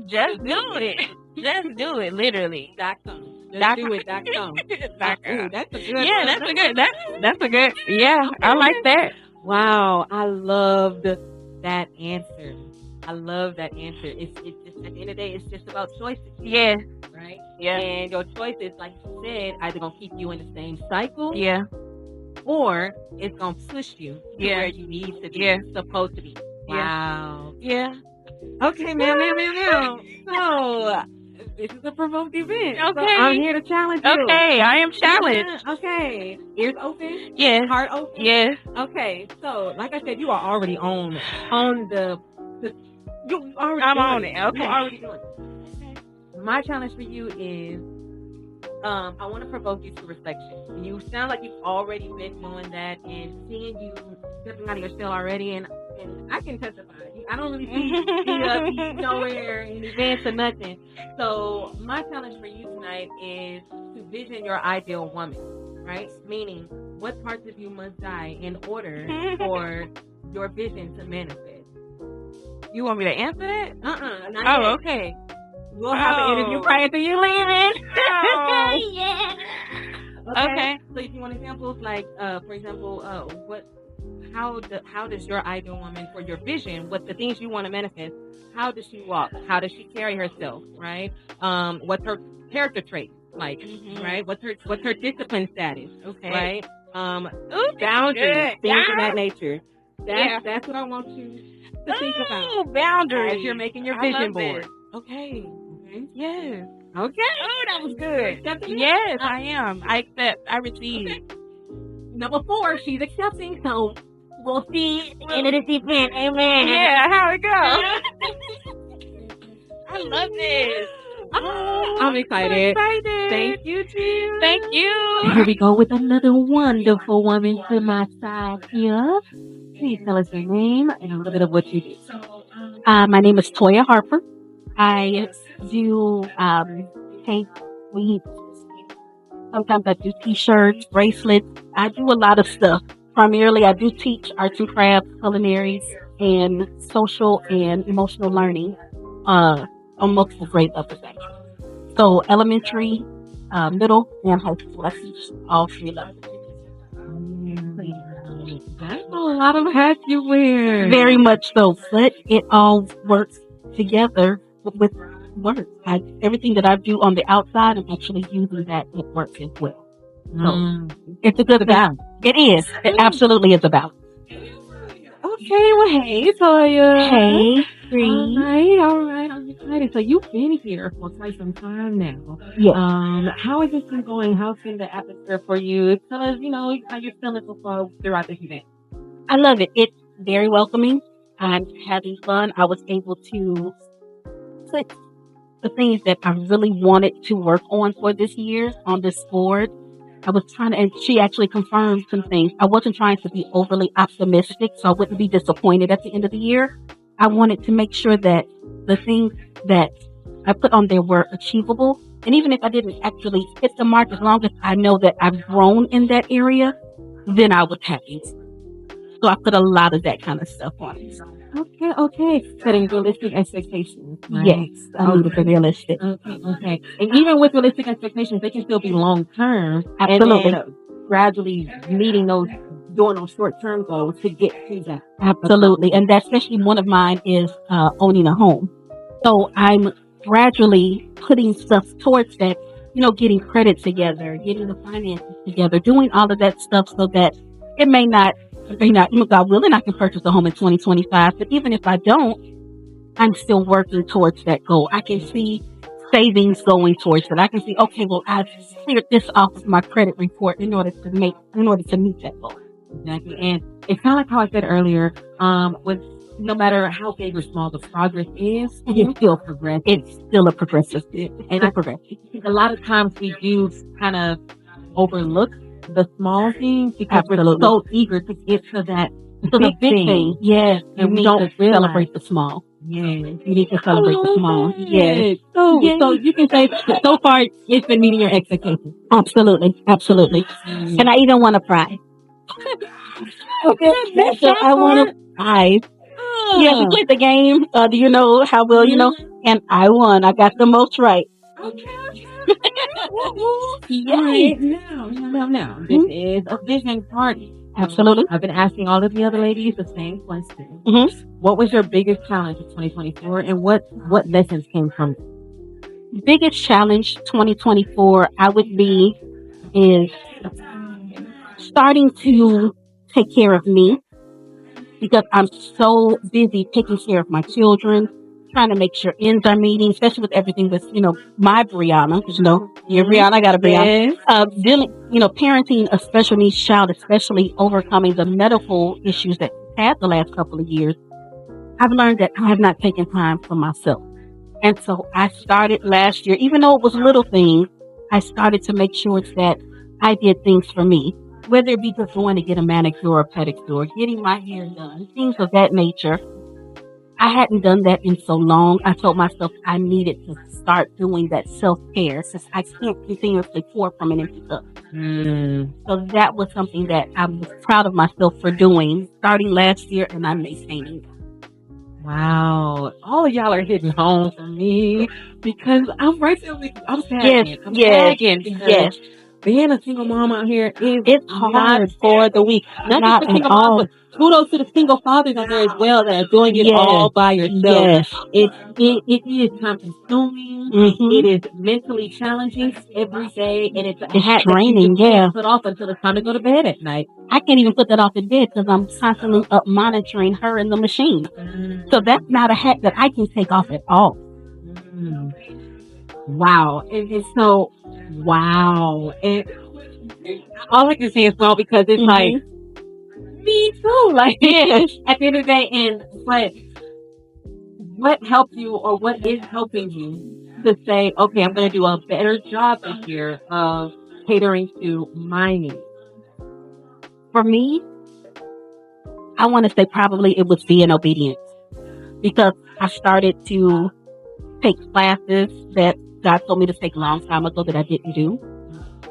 B: just do it. Just do it, literally.
C: .com. Just do it. .com. Ooh, that's a good.
B: Yeah, that's a good. That's a good. Yeah, I like that.
C: Wow, I loved that answer. I love that answer. It's just, at the end of the day, it's just about choices.
B: Yeah,
C: Right?
B: yeah,
C: And your choices, like you said, either gonna keep you in the same cycle,
B: yeah,
C: or it's gonna push you to
B: Yeah.
C: where you need to be,
B: Yeah.
C: supposed to be.
B: Yeah.
C: Wow.
B: yeah.
C: Okay, ma'am. So this is a provoked event. So
B: Okay.
C: I'm here to challenge you.
B: Okay, I am challenged.
C: Okay. Ears open.
B: Yes,
C: Heart open.
B: yes.
C: Okay. So, like I said, you are already on the you already.
B: I'm
C: doing
B: on it. Okay.
C: You're already doing it. Okay. My challenge for you is, I want to provoke you to reflection. You sound like you've already been doing that, and seeing you stepping out of your shell already, and I can testify. I don't really see you nowhere in events or nothing. So my challenge for you tonight is to vision your ideal woman, right? Meaning, what parts of you must die in order for your vision to manifest?
B: You want me to answer that?
C: Not
B: Oh,
C: yet.
B: okay.
C: We'll have an interview prior to you leaving.
B: Oh.
C: Yeah.
B: Okay.
C: So if you want examples, like for example, how does your ideal woman, for your vision, what the things you want to manifest, how does she walk? How does she carry herself? Right? What's her character trait like? Right? What's her discipline status?
B: Okay.
C: Right?
B: Ooh,
C: Boundaries,
B: good.
C: things of
B: Yeah.
C: that nature.
B: Yeah.
C: That's what I want you to think about
B: Ooh, boundaries.
C: as you're making your
B: I
C: vision
B: love
C: board.
B: this.
C: Okay.
B: Yes.
C: Okay.
B: Oh, that was good.
C: Accepting it?
B: Yes, I am. I accept. I receive.
C: Okay. Number 4, she's accepting. So we'll see end of this event. Amen.
B: Yeah, how it go? I love this.
C: I'm excited. Thank you, Jill.
B: Thank you.
G: Here we go with another wonderful woman to my side here. Please tell us your name and a little bit of what you do. My name is Toya Harper. I do cake, sweets. Sometimes I do t-shirts, bracelets. I do a lot of stuff. Primarily, I do teach arts and crafts, culinary, and social and emotional learning on multiple grade levels, actually. So elementary, middle, and high school. I teach all 3 levels.
E: That's a lot of hats you wear.
C: Very much so, but it all works together with work. Everything that I do on the outside, I'm actually using that at work as well. So it's a good balance. It is. It absolutely is a balance.
E: Okay, well, hey, Toya.
C: Hey,
E: All right. I'm excited. So you've been here for quite some time now.
C: Yeah.
E: How has this been going? How's been the atmosphere for you? Tell us, how you're feeling so far throughout this event.
C: I love it. It's very welcoming. I'm having fun. I was able to put the things that I really wanted to work on for this year on this board. I was trying to, and she actually confirmed some things. I wasn't trying to be overly optimistic, so I wouldn't be disappointed at the end of the year. I wanted to make sure that the things that I put on there were achievable. And even if I didn't actually hit the mark, as long as I know that I've grown in that area, then I was happy. So I put a lot of that kind of stuff on it.
E: Okay. Setting realistic expectations. Right?
C: Yes, I need to be realistic.
E: Okay. And even with realistic expectations, they can still be long term.
C: Absolutely.
E: And then gradually meeting doing those short term goals to get to that.
C: Absolutely. And that's especially one of mine is owning a home. So I'm gradually putting stuff towards that, getting credit together, getting the finances together, doing all of that stuff so that it may not, God willing, I can purchase a home in 2025. But even if I don't, I'm still working towards that goal. I can see savings going towards it. I can see, okay, well, I've cleared this off of my credit report in order to meet that goal.
E: Exactly. And it's kind of like how I said earlier, with no matter how big or small the progress is, it's still progressive.
C: It's still a progressive.
E: And I think a lot of times we do kind of overlook the small things because we're so eager to get to that
C: the big thing. Yes.
E: And we
C: don't
E: realize.
C: Celebrate the small.
E: Yeah.
C: You need to celebrate the small. Yes.
E: So you can say so far it's been meeting your expectations.
C: Absolutely. And I even want to cry. Okay. So I want to cry. Yeah, we played the game. Do you know how well you know? And I won. I got the most right.
E: Okay. Yes. Now. This is a vision party.
C: Absolutely.
E: I've been asking all of the other ladies the same question. What was your biggest challenge in 2024 and what lessons came from it?
C: Biggest challenge 2024 I would be is starting to take care of me because I'm so busy taking care of my children, trying to make sure ends are meeting, especially with everything with, my Brianna, because, your Brianna, I got a Brianna. Dealing, parenting a special needs child, especially overcoming the medical issues that I've had the last couple of years, I've learned that I have not taken time for myself. And so I started last year, even though it was little things, I started to make sure that I did things for me, whether it be just going to get a manicure or pedicure, getting my hair done, things of that nature. I hadn't done that in so long. I told myself I needed to start doing that self-care since I can't continuously pour from an empty cup. So that was something that I was proud of myself for doing starting last year, and I'm maintaining that.
E: Wow. All of y'all are hitting home for me because I'm right there with you. I'm sagging.
C: Yes.
E: Being a single mom out here
C: it's hard for the weak.
E: Not just the single mom, but kudos to the single fathers out there as well that are doing it all by yourself. It is time consuming. It is mentally challenging every day, and it's
C: draining.
E: Put off until it's time to go to bed at night.
C: I can't even put that off in bed because I'm constantly up monitoring her in the machine. So that's not a hat that I can take off at all.
E: Wow. And so, wow. And all I can say is well because it's like, me too. Like, at the end of the day, but what helped you or what is helping you to say, okay, I'm going to do a better job this year of catering to my needs?
C: For me, I want to say probably it was being obedient because I started to take classes that God told me to take a long time ago that I didn't do.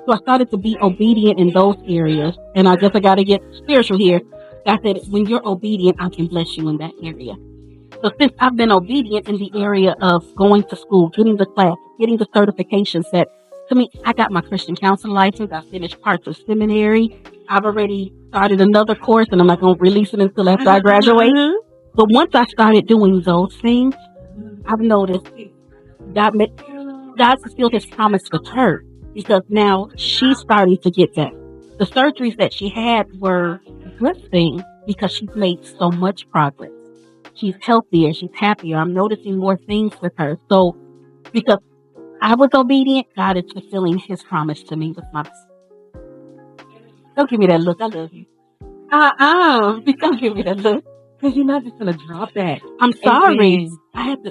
C: So I started to be obedient in those areas. And I guess I got to get spiritual here. God said, when you're obedient, I can bless you in that area. So since I've been obedient in the area of going to school, getting the class, getting the certifications that to me, I got my Christian counseling license. I finished parts of seminary. I've already started another course, and I'm not going to release it until after I graduate. But once I started doing those things, I've noticed God fulfilled His promise with her because now she's starting to get better. The surgeries that she had were a good thing because she's made so much progress. She's healthier, she's happier. I'm noticing more things with her. So because I was obedient, God is fulfilling His promise to me with my. Don't give me that look. I love you. Don't give me that look. Because you're not just going to drop that. I'm sorry. I had to,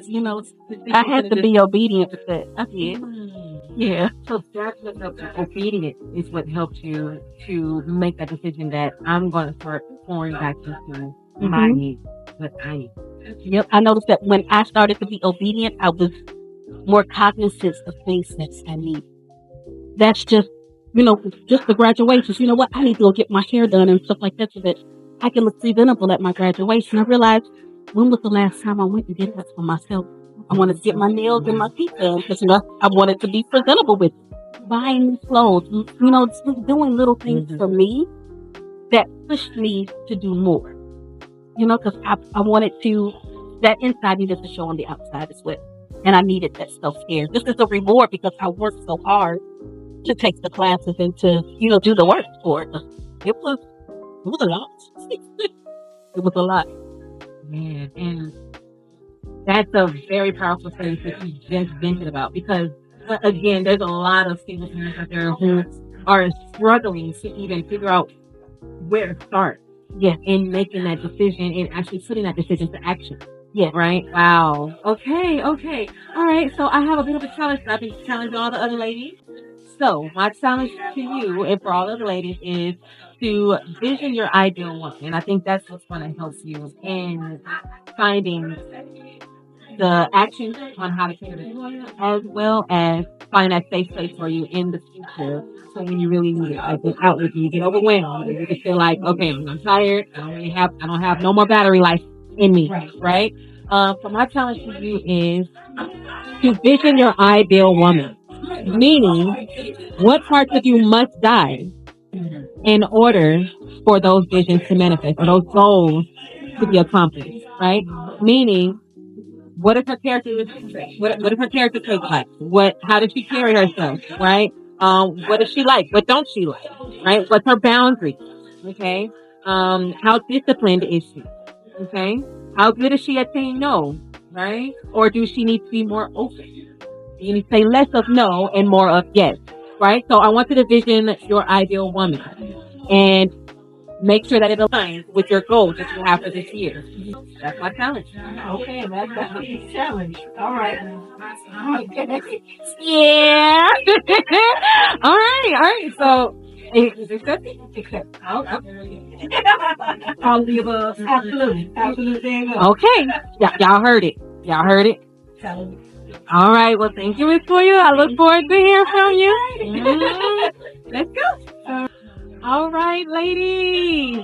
C: I had to be obedient with that. I did. Yeah.
E: So that's what helped you. Obedience is what helped you to make that decision that I'm going to start pouring back into my needs, what I need.
C: Yep. I noticed that when I started to be obedient, I was more cognizant of things that I need. That's just, just the graduations. You know what? I need to go get my hair done and stuff like that so that I can look presentable at my graduation. I realized, when was the last time I went and did that for myself? I wanted to get my nails and my feet done because I wanted to be presentable with buying new clothes. Just doing little things for me that pushed me to do more. Because I wanted to, that inside needed to show on the outside as well. And I needed that self-care. This is a reward because I worked so hard to take the classes and to, do the work for it. It was a lot. It was a lot.
E: Man, and that's a very powerful thing that you just vented about because, again, there's a lot of single parents out there who are struggling to even figure out where to start.
C: Yeah.
E: In making that decision and actually putting that decision to action.
C: Yeah.
E: Right? Wow. Okay. All right. So I have a bit of a challenge. I've been challenging all the other ladies. So my challenge to you and for all the other ladies is to vision your ideal woman. And I think that's what's going to help you in finding the action on how to care this woman, as well as find that safe place for you in the future. So when you really need it, like this outlet, you get overwhelmed, and you just feel like, okay, I'm tired. I don't have no more battery life in me, right? So my challenge to you is to vision your ideal woman, meaning what parts of you must die in order for those visions to manifest, or those goals to be accomplished, right? Meaning, what is her character? What is her character trait like? How does she carry herself? Right? What does she like? What don't she like? Right? What's her boundary? Okay. How disciplined is she? Okay. How good is she at saying no? Right? Or do she need to be more open? You need to say less of no and more of yes. Right? So I want you to vision your ideal woman and make sure that it aligns with your goals that you have for this year. That's my challenge.
D: Okay, that's a challenge. All right. Okay.
E: Yeah. All right. So, accept. All of the above.
D: Absolutely.
E: Okay. Y'all heard it. All right. Well, thank you, Miss Toya. I look forward to hearing from you. Let's go. All right, ladies.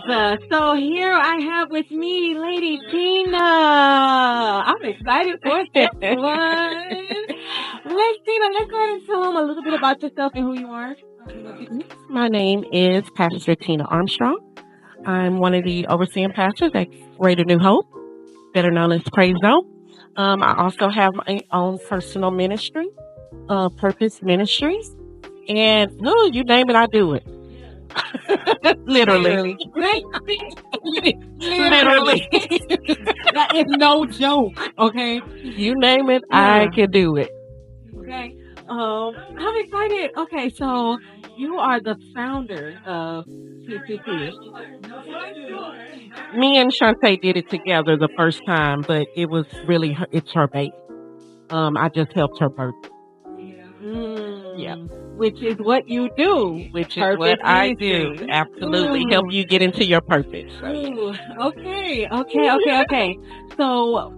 E: So here I have with me Lady Tina. I'm excited for this one. Tina, let's go ahead and tell them a little bit about yourself and who you are.
H: My name is Pastor Tina Armstrong. I'm one of the overseeing pastors at Greater New Hope, better known as Praise Zone. I also have my own personal ministry, Purpose Ministries, and you name it, I do it. Literally. Literally.
E: That is no joke. Okay.
H: You name it, I can do it.
E: Okay. I'm excited. Okay, so you are the founder of P2P.
H: Me and Shantae did it together the first time, but it was really it's her baby. I just helped her birth.
E: Yeah. Which is what you do.
H: Which is what I do. Absolutely. Help you get into your purpose.
E: Okay. So,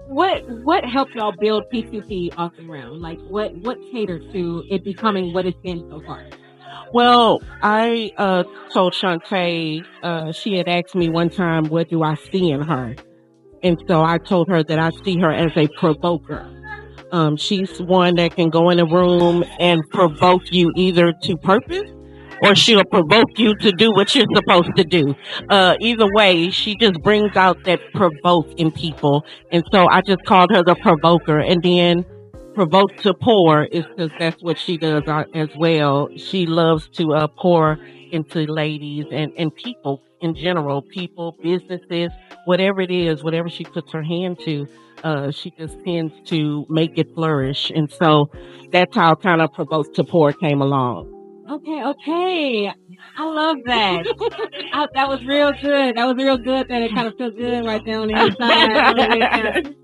E: what helped y'all build P2P off the ground? Like, what catered to it becoming what it's been so far?
H: Well, I told Shantae, she had asked me one time, what do I see in her? And so I told her that I see her as a provoker. She's one that can go in a room and provoke you either to purpose or she'll provoke you to do what you're supposed to do. Either way, she just brings out that provoke in people. And so I just called her the provoker. And then provoke to pour is because that's what she does as well. She loves to pour into ladies and people in general, people, businesses, whatever it is, whatever she puts her hand to, she just tends to make it flourish. And so that's how kind of provoke to pour came along.
B: Okay. I love that. That was real good. That was real good. That it kind of feels good right there on the inside.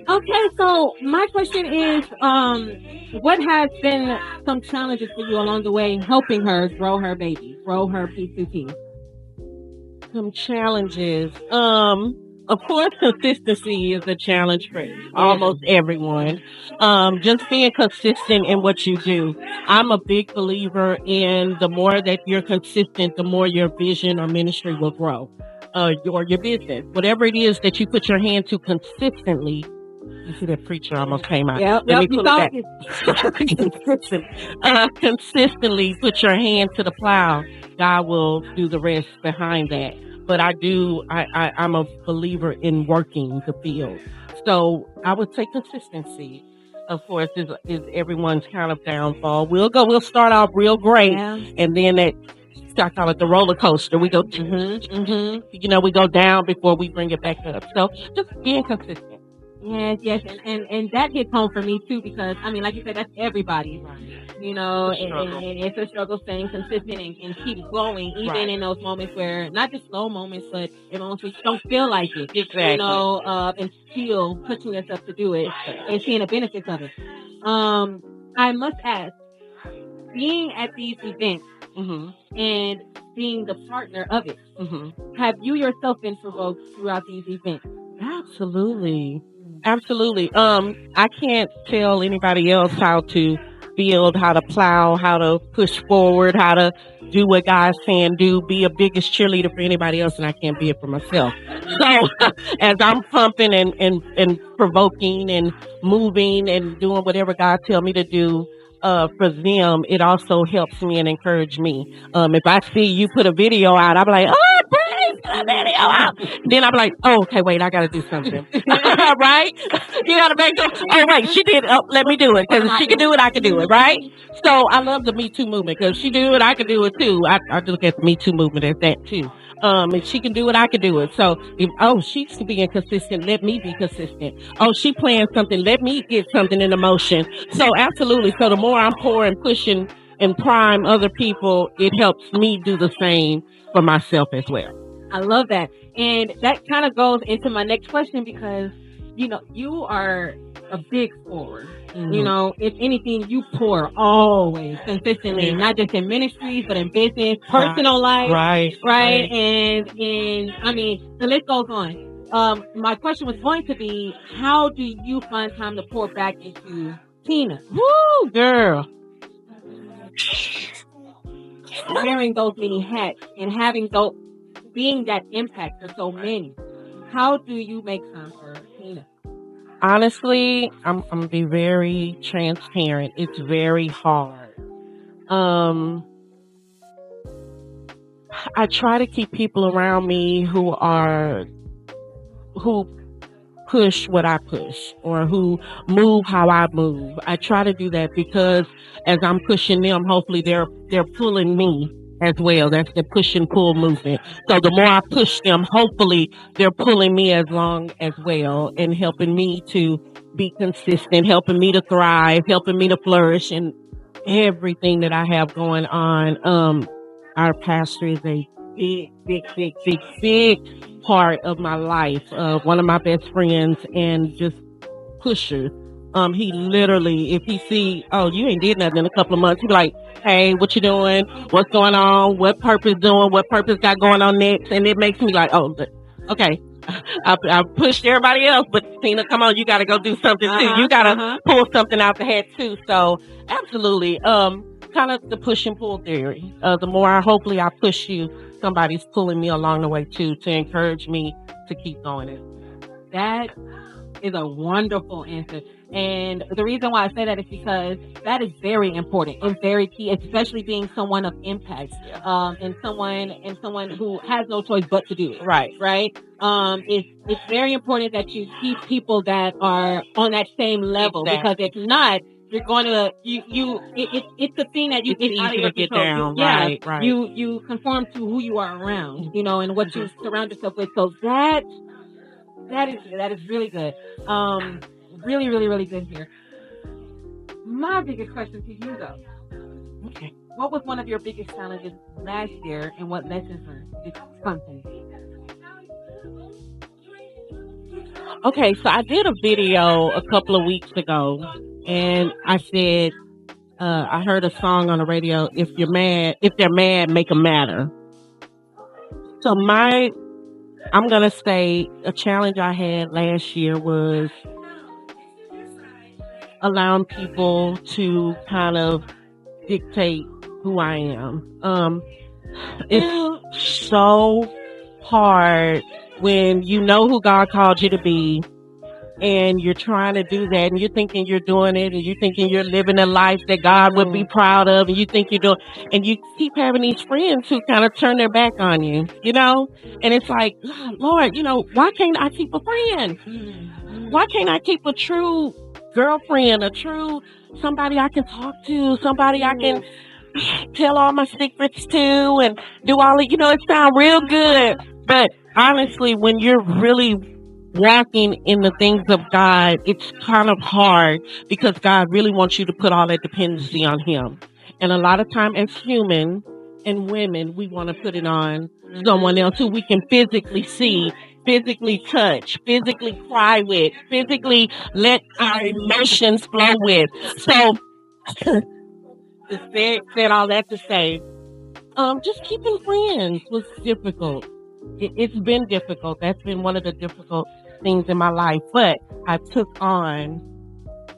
B: Okay, so my question is, what has been some challenges for you along the way helping her grow her baby, grow her P2P?
H: Some challenges. Of course, consistency is a challenge for almost everyone. Just being consistent in what you do. I'm a big believer in the more that you're consistent, the more your vision or ministry will grow. Your business, whatever it is that you put your hand to consistently. You see that preacher almost came out. Let me pull it back. Consistently put your hand to the plow. God will do the rest behind that. But I'm a believer in working the field. So I would say consistency, of course, is everyone's kind of downfall. We'll start off real great.
B: Yeah.
H: And then I call it the roller coaster. We go, we go down before we bring it back up. So just being consistent.
B: Yes, and that hits home for me too because I mean, like you said, that's everybody, you know, and it's a struggle staying consistent and keep going, even in those moments where not just slow moments, but in moments where you don't feel like it,
H: exactly.
B: You know, and still pushing yourself to do it and seeing the benefits of it. I must ask, being at these events and being the partner of it, have you yourself been provoked throughout these events?
H: Absolutely. I can't tell anybody else how to build, how to plow, how to push forward, how to do what God's saying do, be a biggest cheerleader for anybody else, and I can't be it for myself. So as I'm pumping and provoking and moving and doing whatever God tells me to do, for them, it also helps me and encourage me. If I see you put a video out, I'm like, oh, please put a video out. Then I'm like, oh, okay, wait, I got to do something. Right? You got to make sure, oh, wait, she did, let me do it. Because if she can do it, I can do it, right? So I love the Me Too movement because she do it, I can do it too. I look at the Me Too movement as that too. If she can do it, I can do it. So, she's being consistent, let me be consistent. Oh, she playing something, let me get something in motion. So, absolutely. So, the more I'm pouring, pushing, and prime other people, it helps me do the same for myself as well.
B: I love that. And that kind of goes into my next question because, you know, you are a big pourer. You know, if anything, you pour always consistently, not just in ministries, but in business, personal life. Right. And I mean, the list goes on. My question was going to be, how do you find time to pour back into Tina?
H: Woo, girl.
B: Wearing those many hats and being that impact for so many. How do you make time for Tina?
H: Honestly, I'm gonna be very transparent. It's very hard. I try to keep people around me who push what I push or who move how I move. I try to do that because as I'm pushing them, hopefully they're pulling me as well. That's the push and pull movement. So the more I push them, hopefully they're pulling me along as well and helping me to be consistent, helping me to thrive, helping me to flourish in everything that I have going on. Our pastor is a big part of my life. One of my best friends and just pushers. He literally, if he see, oh, you ain't did nothing in a couple of months, he be like, hey, what you doing? What's going on? What Purpose doing? What Purpose got going on next? And it makes me like, oh, okay. I pushed everybody else, but Tina, come on, you got to go do something too. You got to pull something out the hat too. So absolutely. Kind of the push and pull theory. The more hopefully I push you, somebody's pulling me along the way too to encourage me to keep going.
B: That is a wonderful answer. And the reason why I say that is because that is very important and very key, especially being someone of impact, and someone who has no choice but to do it.
C: Right.
B: Right. It's very important that you keep people that are on that same level, because if not, you're going to it's a thing that you
C: It's
B: get out of
C: easy
B: your
C: to get
B: control.
C: down.
B: Yeah,
C: Right.
B: you conform to who you are around, and what you surround yourself with. So that is really good. Really, really, really good here. My biggest question to you though.
C: Okay.
B: What was one of your biggest challenges last year, and what lessons learned did something?
C: Okay, so I did a video a couple of weeks ago, and I said, I heard a song on the radio. If they're mad, make them matter. So I'm gonna say a challenge I had last year was allowing people to kind of dictate who I am. It's so hard when you know who God called you to be, and you're trying to do that, and you're thinking you're doing it, and you're thinking you're living a life that God would be proud of, and you think you're doing, and you keep having these friends who kind of turn their back on you, and it's like, Lord, why can't I keep a friend? Why can't I keep a true girlfriend, a true somebody I can talk to, somebody I can tell all my secrets to, and do all it, it sounds real good, but honestly, when you're really walking in the things of God, it's kind of hard because God really wants you to put all that dependency on Him. And a lot of time as human and women, we want to put it on someone else who we can physically see, physically touch, physically cry with, physically let our emotions flow with. So, said all that to say, just keeping friends was difficult. It's been difficult. That's been one of the difficult things in my life. But I took on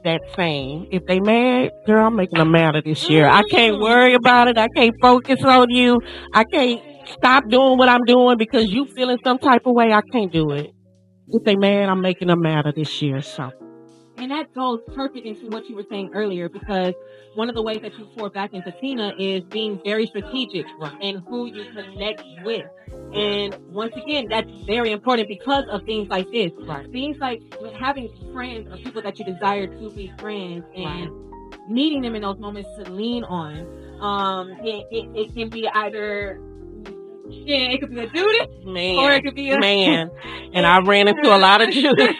C: that saying, if they mad, girl, I'm making them mad this year. I can't worry about it. I can't focus on you. I can't stop doing what I'm doing because you feeling some type of way. I can't do it. If they mad, I'm making them mad this year. So.
B: And that goes perfect into what you were saying earlier, because one of the ways that you pour back into Tina is being very strategic in who you connect with. And once again, that's very important because of things like this. Things like having friends or people that you desire to be friends, and meeting them in those moments to lean on. It can be either... Yeah, it could be a Judas, or it could be a
C: man. And I ran into a lot of Judas.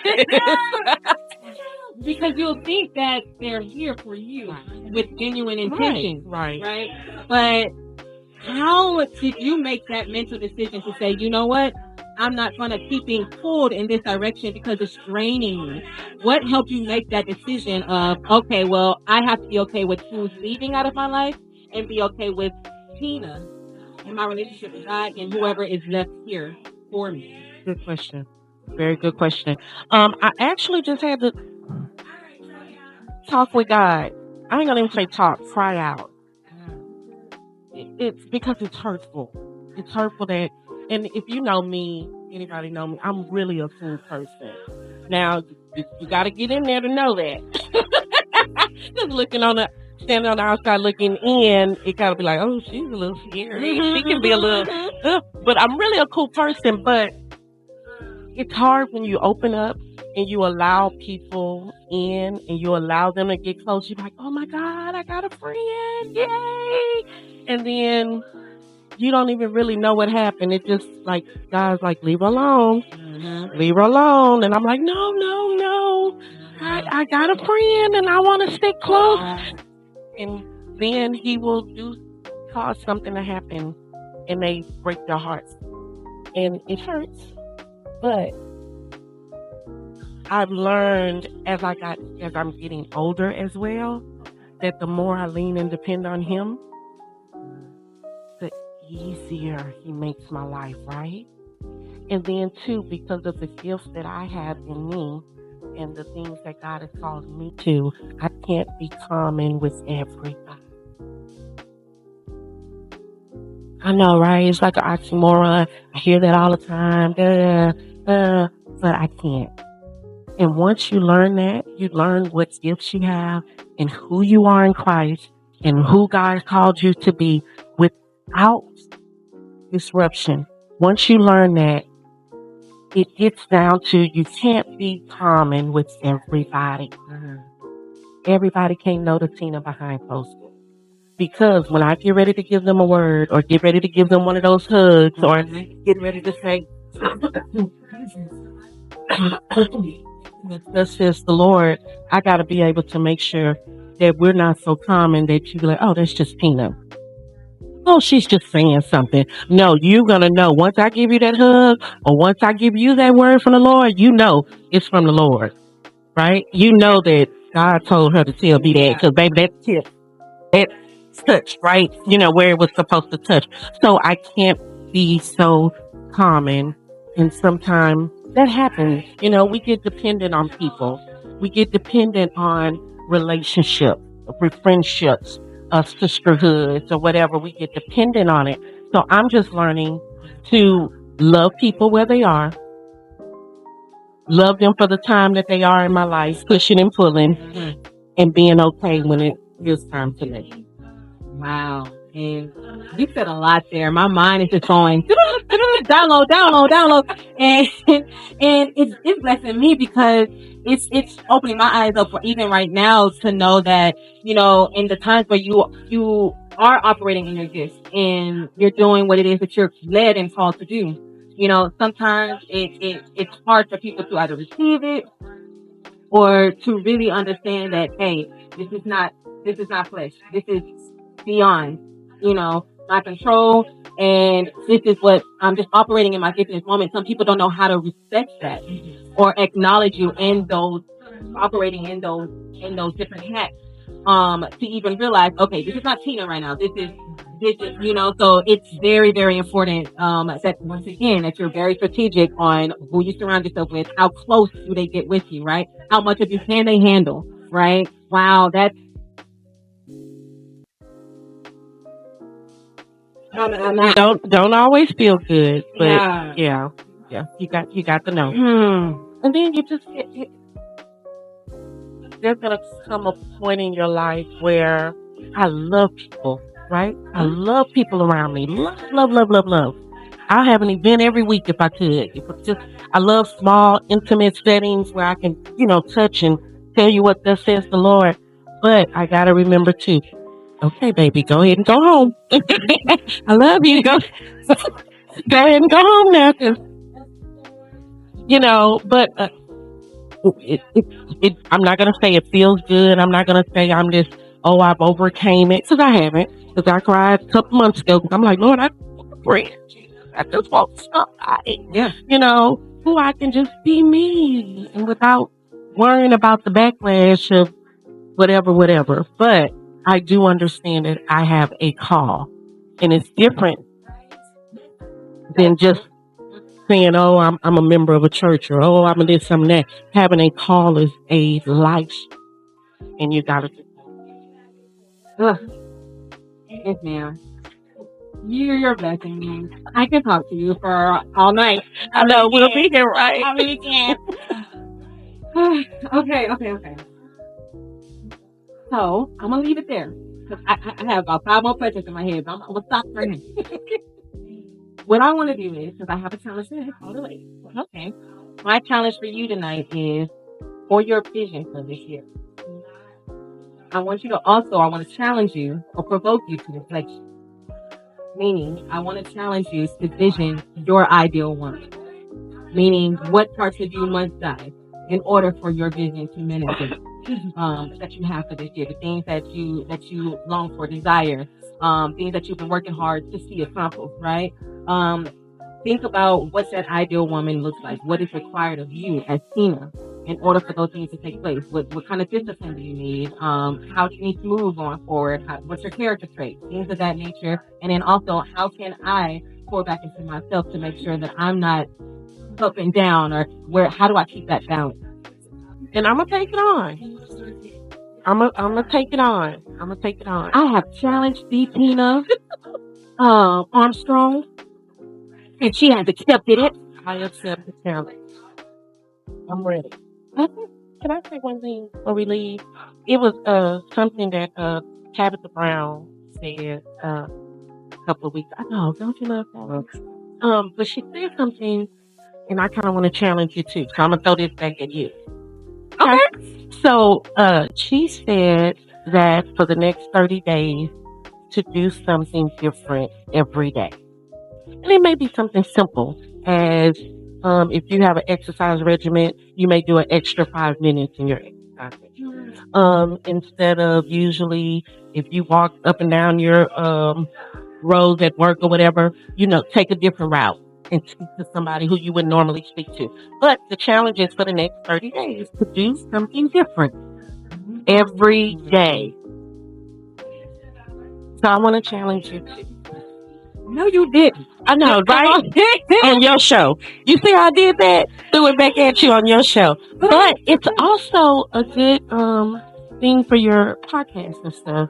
B: Because you'll think that they're here for you with genuine intentions, right? But how did you make that mental decision to say, you know what? I'm not going to keep being pulled in this direction because it's draining me. What helped you make that decision of, okay, well, I have to be okay with who's leaving out of my life and be okay with Tina and my relationship with God and whoever is left here for me?
C: Good question. Very good question. I actually just had to talk with God. I ain't gonna even say talk, cry out. It's because it's hurtful. It's hurtful that, and if you know me, anybody know me, I'm really a cool person. Now, you got to get in there to know that. Just standing on the outside looking in, it gotta be like, oh, she's a little scary. She can be a little, but I'm really a cool person. But it's hard when you open up and you allow people in and you allow them to get close. You're like, oh my God, I got a friend. Yay. And then you don't even really know what happened. It just like, God's like, leave her alone. Leave her alone. And I'm like, no. I got a friend and I want to stick close. And then He will cause something to happen and they break their hearts. And it hurts. But I've learned as I'm getting older as well, that the more I lean and depend on Him, the easier He makes my life, right? And then too, because of the gifts that I have in me and the things that God has called me to, I can't be common with everybody. I know, right? It's like an oxymoron. I hear that all the time. But I can't.
H: And once you learn that, you learn what gifts you have and who you are in Christ and who God called you to be without disruption. Once you learn that, it gets down to you can't be common with everybody. Everybody can't know the Tina behind closed doors. Because when I get ready to give them a word or get ready to give them one of those hugs or get ready to say, thus says the Lord, I got to be able to make sure that we're not so common that you be like, oh, that's just Tina. Oh, she's just saying something. No, you're going to know once I give you that hug or once I give you that word from the Lord, you know it's from the Lord, right? You know that God told her to tell me that because, baby, that's it. It touched, right? You know, where it was supposed to touch. So I can't be so common. And sometimes that happens. You know, we get dependent on people. We get dependent on relationships, friendships, sisterhoods, or whatever. We get dependent on it. So I'm just learning to love people where they are, love them for the time that they are in my life, pushing and pulling, and being okay when it is time to leave.
B: Wow. And you said a lot there. My mind is just going download. And it's blessing me because it's opening my eyes up for even right now to know that, you know, in the times where you are operating in your gifts and you're doing what it is that you're led and called to do. You know, sometimes it's hard for people to either receive it or to really understand that, hey, this is not flesh. This is beyond, you know, my control. And this is what I'm just operating in my gift in this moment. Some people don't know how to respect that or acknowledge you in those operating in those different hats. To even realize, okay, this is not Tina right now. This is, you know, so it's very, very important, that once again, that you're very strategic on who you surround yourself with, how close do they get with you, right? How much of you can they handle, right? Wow, that's, I'm not,
H: Don't always feel good, but
B: yeah.
H: yeah, you got to know. And then you just there's gonna come a point in your life where I love people, right? I love people around me, love. I'll have an event every week if I could. If it's just I love small, intimate settings where I can, you know, touch and tell you what thus says the Lord. But I gotta remember too. Okay, baby, go ahead and go home. I love you. Go ahead and go home now, 'cause, you know. But I'm not gonna say it feels good. I'm not gonna say I'm just I've overcame it because I haven't. Because I cried a couple months ago. I'm like, Lord, I pray. I just want somebody, you know, who I can just be me and without worrying about the backlash of whatever. But I do understand that I have a call, and it's different than just saying, "Oh, I'm a member of a church," or "Oh, I'm a this, I'm that." Having a call is a life, and you gotta.
B: Yes, ma'am. You're blessing me. I can talk to you for all night.
H: I know we'll be here, right?
B: I really can. Okay. So I'm gonna leave it there because I have about 5 more questions in my head. But I'm gonna stop right now. What I want to do is, because I have a challenge today, all the way. Okay. My challenge for you tonight is for your vision for this year. I want to challenge you or provoke you to reflection. Meaning, I want to challenge you to vision your ideal woman. Meaning, what parts of you must die in order for your vision to manifest that you have for this year. The things that you long for, desire, things that you've been working hard to see accomplished, right? Think about what that ideal woman looks like. What is required of you as Tina in order for those things to take place? What kind of discipline do you need? How do you need to move going forward? What's your character trait? Things of that nature. And then also, how can I pour back into myself to make sure that I'm not up and down, or how do I keep that balance?
H: And I'm gonna take it on. I'm gonna take it on.
B: I have challenged the Tina Armstrong, and she has accepted it.
H: I accept the challenge. I'm ready. Can I say one thing before we leave? It was something that Tabitha Brown said a couple of weeks. I know, don't you love that? But she said something, and I kind of want to challenge you too. So I'm gonna throw this back at you. Okay. So she said that for the next 30 days to do something different every day. And it may be something simple as if you have an exercise regimen, you may do an extra 5 minutes in your exercise regimen. Instead of usually, if you walk up and down your roads at work or whatever, take a different route and speak to somebody who you would normally speak to. But the challenge is for the next 30 days to do something different every day. So I want to challenge you too.
B: No, you didn't.
H: I know, right? On your show. You see how I did that? Threw it back at you on your show. But it's also a good thing for your podcast and stuff.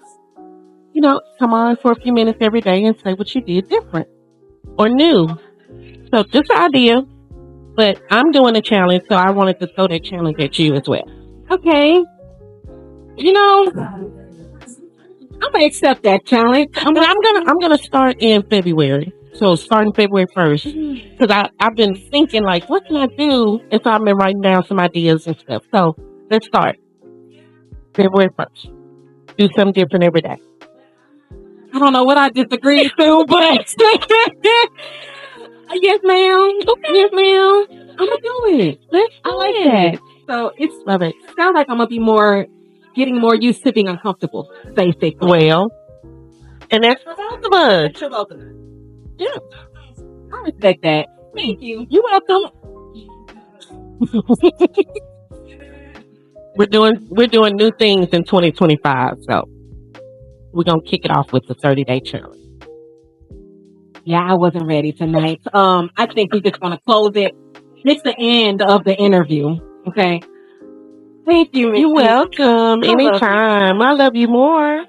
H: Come on for a few minutes every day and say what you did different or new. So just an idea. But I'm doing a challenge, so I wanted to throw that challenge at you as well.
B: Okay. I'm gonna accept that challenge.
H: I'm gonna start in February. So starting February 1st, because I've been thinking like, what can I do? And so I've been writing down some ideas and stuff. So let's start February 1st. Do something different every day.
B: I don't know what I disagree to, but yes, ma'am. Okay. Yes, ma'am. I'm gonna do it. I like that. So
H: Love it.
B: sounds like I'm gonna be getting more used to being uncomfortable, basically.
H: Well, and that's for both of us.
B: Yeah. I respect that. Thank you.
H: You're welcome. We're doing new things in 2025, so we're gonna kick it off with the 30-day challenge.
B: Yeah, I wasn't ready tonight. I think we just want to close it. It's the end of the interview. Okay. Thank you.
H: You're welcome. Anytime. I love you more.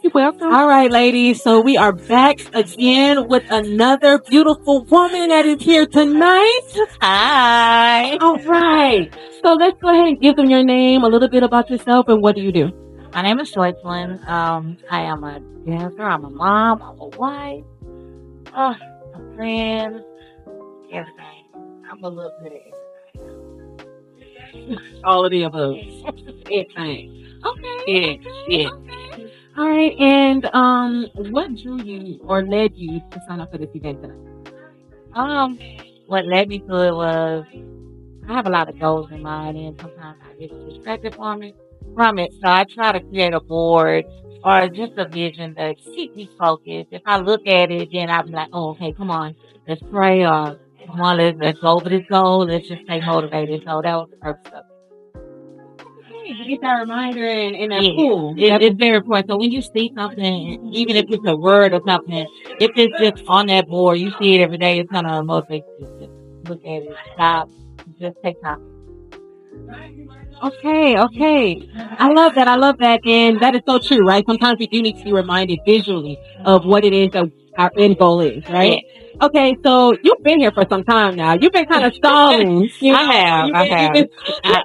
H: You're welcome.
B: All right, ladies. So we are back again with another beautiful woman that is here tonight.
I: Hi.
B: All right. So let's go ahead and give them your name, a little bit about yourself, and what do you do?
I: My name is Joycelyn. I am a dancer. I'm a mom. I'm a wife. A friend. Everything. I'm a little bit of everything.
B: All of the above. Everything. Okay.
I: Yeah.
B: Okay. All right. And what drew you or led you to sign up for this event tonight?
I: What led me to it was I have a lot of goals in mind, and sometimes I get distracted from it. So I try to create a board or just a vision that keeps me focused. If I look at it, then I'm like, oh, okay, come on, let's pray, or come on, let's go over this goal. Let's just stay motivated. So that was the purpose of it.
B: You get that reminder, and that's
I: Yeah.
B: cool.
I: It's very important. So when you see something, even if it's a word or something, if it's just on that board, you see it every day, it's gonna motivate you to just look at it, stop, just take time.
B: Okay. I love that. And that is so true, right? Sometimes we do need to be reminded visually of what it is that our end goal is, right?
I: Yeah.
B: Okay, so you've been here for some time now. You've been kind of stalling.
I: I have.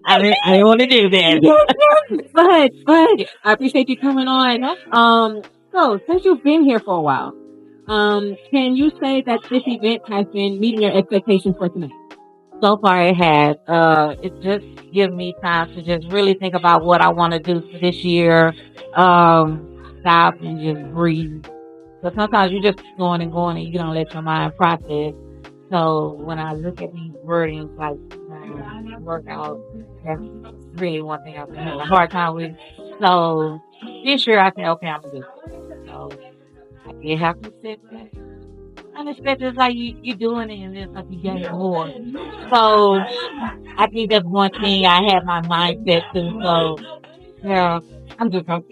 I: I didn't want to do that.
B: But I appreciate you coming on. So since you've been here for a while, can you say that this event has been meeting your expectations for tonight?
I: So far it has. It just gives me time to just really think about what I want to do for this year. Stop and just breathe. So sometimes you're just going and you don't let your mind process. So when I look at these wordings like workout, that's really one thing I've been having a hard time with. So this year I said, okay, I'm gonna do it. So I did have to sit back. Unexpected is like you doing it and it's like you getting more. So I think that's one thing I had my mindset to. So yeah, I'm just gonna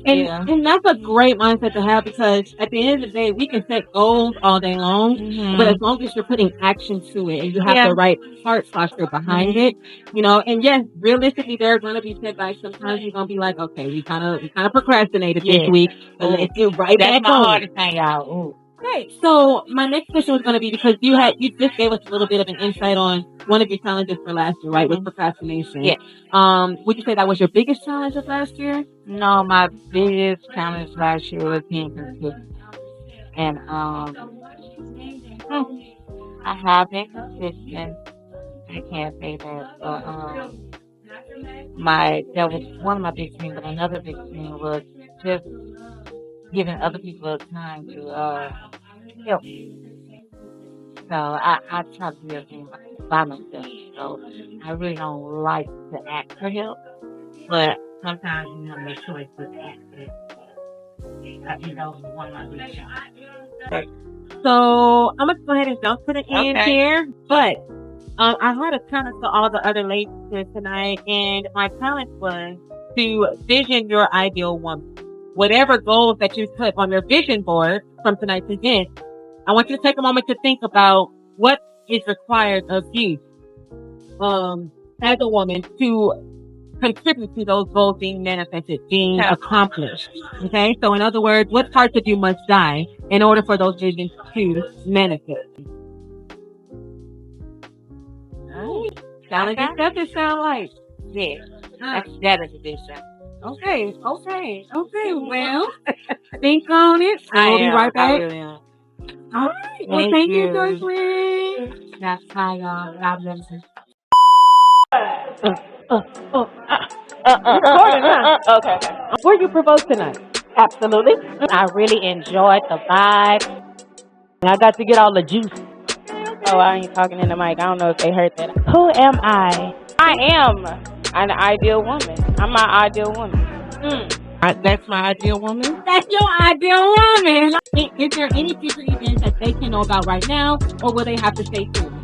B: And that's a great mindset to have, because at the end of the day, we can set goals all day long, but as long as you're putting action to it and you have the right heart posture behind it, and yes, realistically, there are going to be setbacks. Sometimes you're going to be like, okay, we kind of procrastinated this week, but let's get right
I: That's
B: back
I: my
B: on.
I: hardest thing, y'all. Ooh.
C: Okay, so my next question was going to be because you just gave us a little bit of an insight on one of your challenges for last year, right? With procrastination.
I: Yeah.
C: Would you say that was your biggest challenge of last year?
I: No, my biggest challenge last year was being consistent. And I have been consistent. I can't say that, but that was one of my big things. But another big thing was just giving other people time to help. So I try to do everything by myself. So I really don't like to ask for help, but sometimes you have to make choice to ask for help. One of my big challenges.
C: So I'm gonna go ahead and jump to the end
I: Okay.
C: here, but I had a challenge to all the other ladies here tonight, and my challenge was to vision your ideal woman. Whatever goals that you put on your vision board from tonight's event, I want you to take a moment to think about what is required of you as a woman to contribute to those goals being manifested, being accomplished. Okay? So in other words, what parts of you must die in order for those visions to manifest?
I: Challenge
C: Does it sound like?
I: Yeah. That is a big challenge.
C: Okay. Well, think on it. We'll be right back.
I: I really am.
C: All right. Well, thank you, Joycelyn.
I: That's how y'all. God bless you.
C: Okay. Were you provoked tonight?
G: Absolutely. I really enjoyed the vibe.
C: I got to get all the juice.
J: Oh, I ain't talking in the mic. I don't know if they heard that.
G: Who am I?
J: I am an ideal woman. I'm my ideal woman.
H: That's my ideal woman.
C: That's your ideal woman. Is there any future events that they can know about right now, or will they have to stay tuned?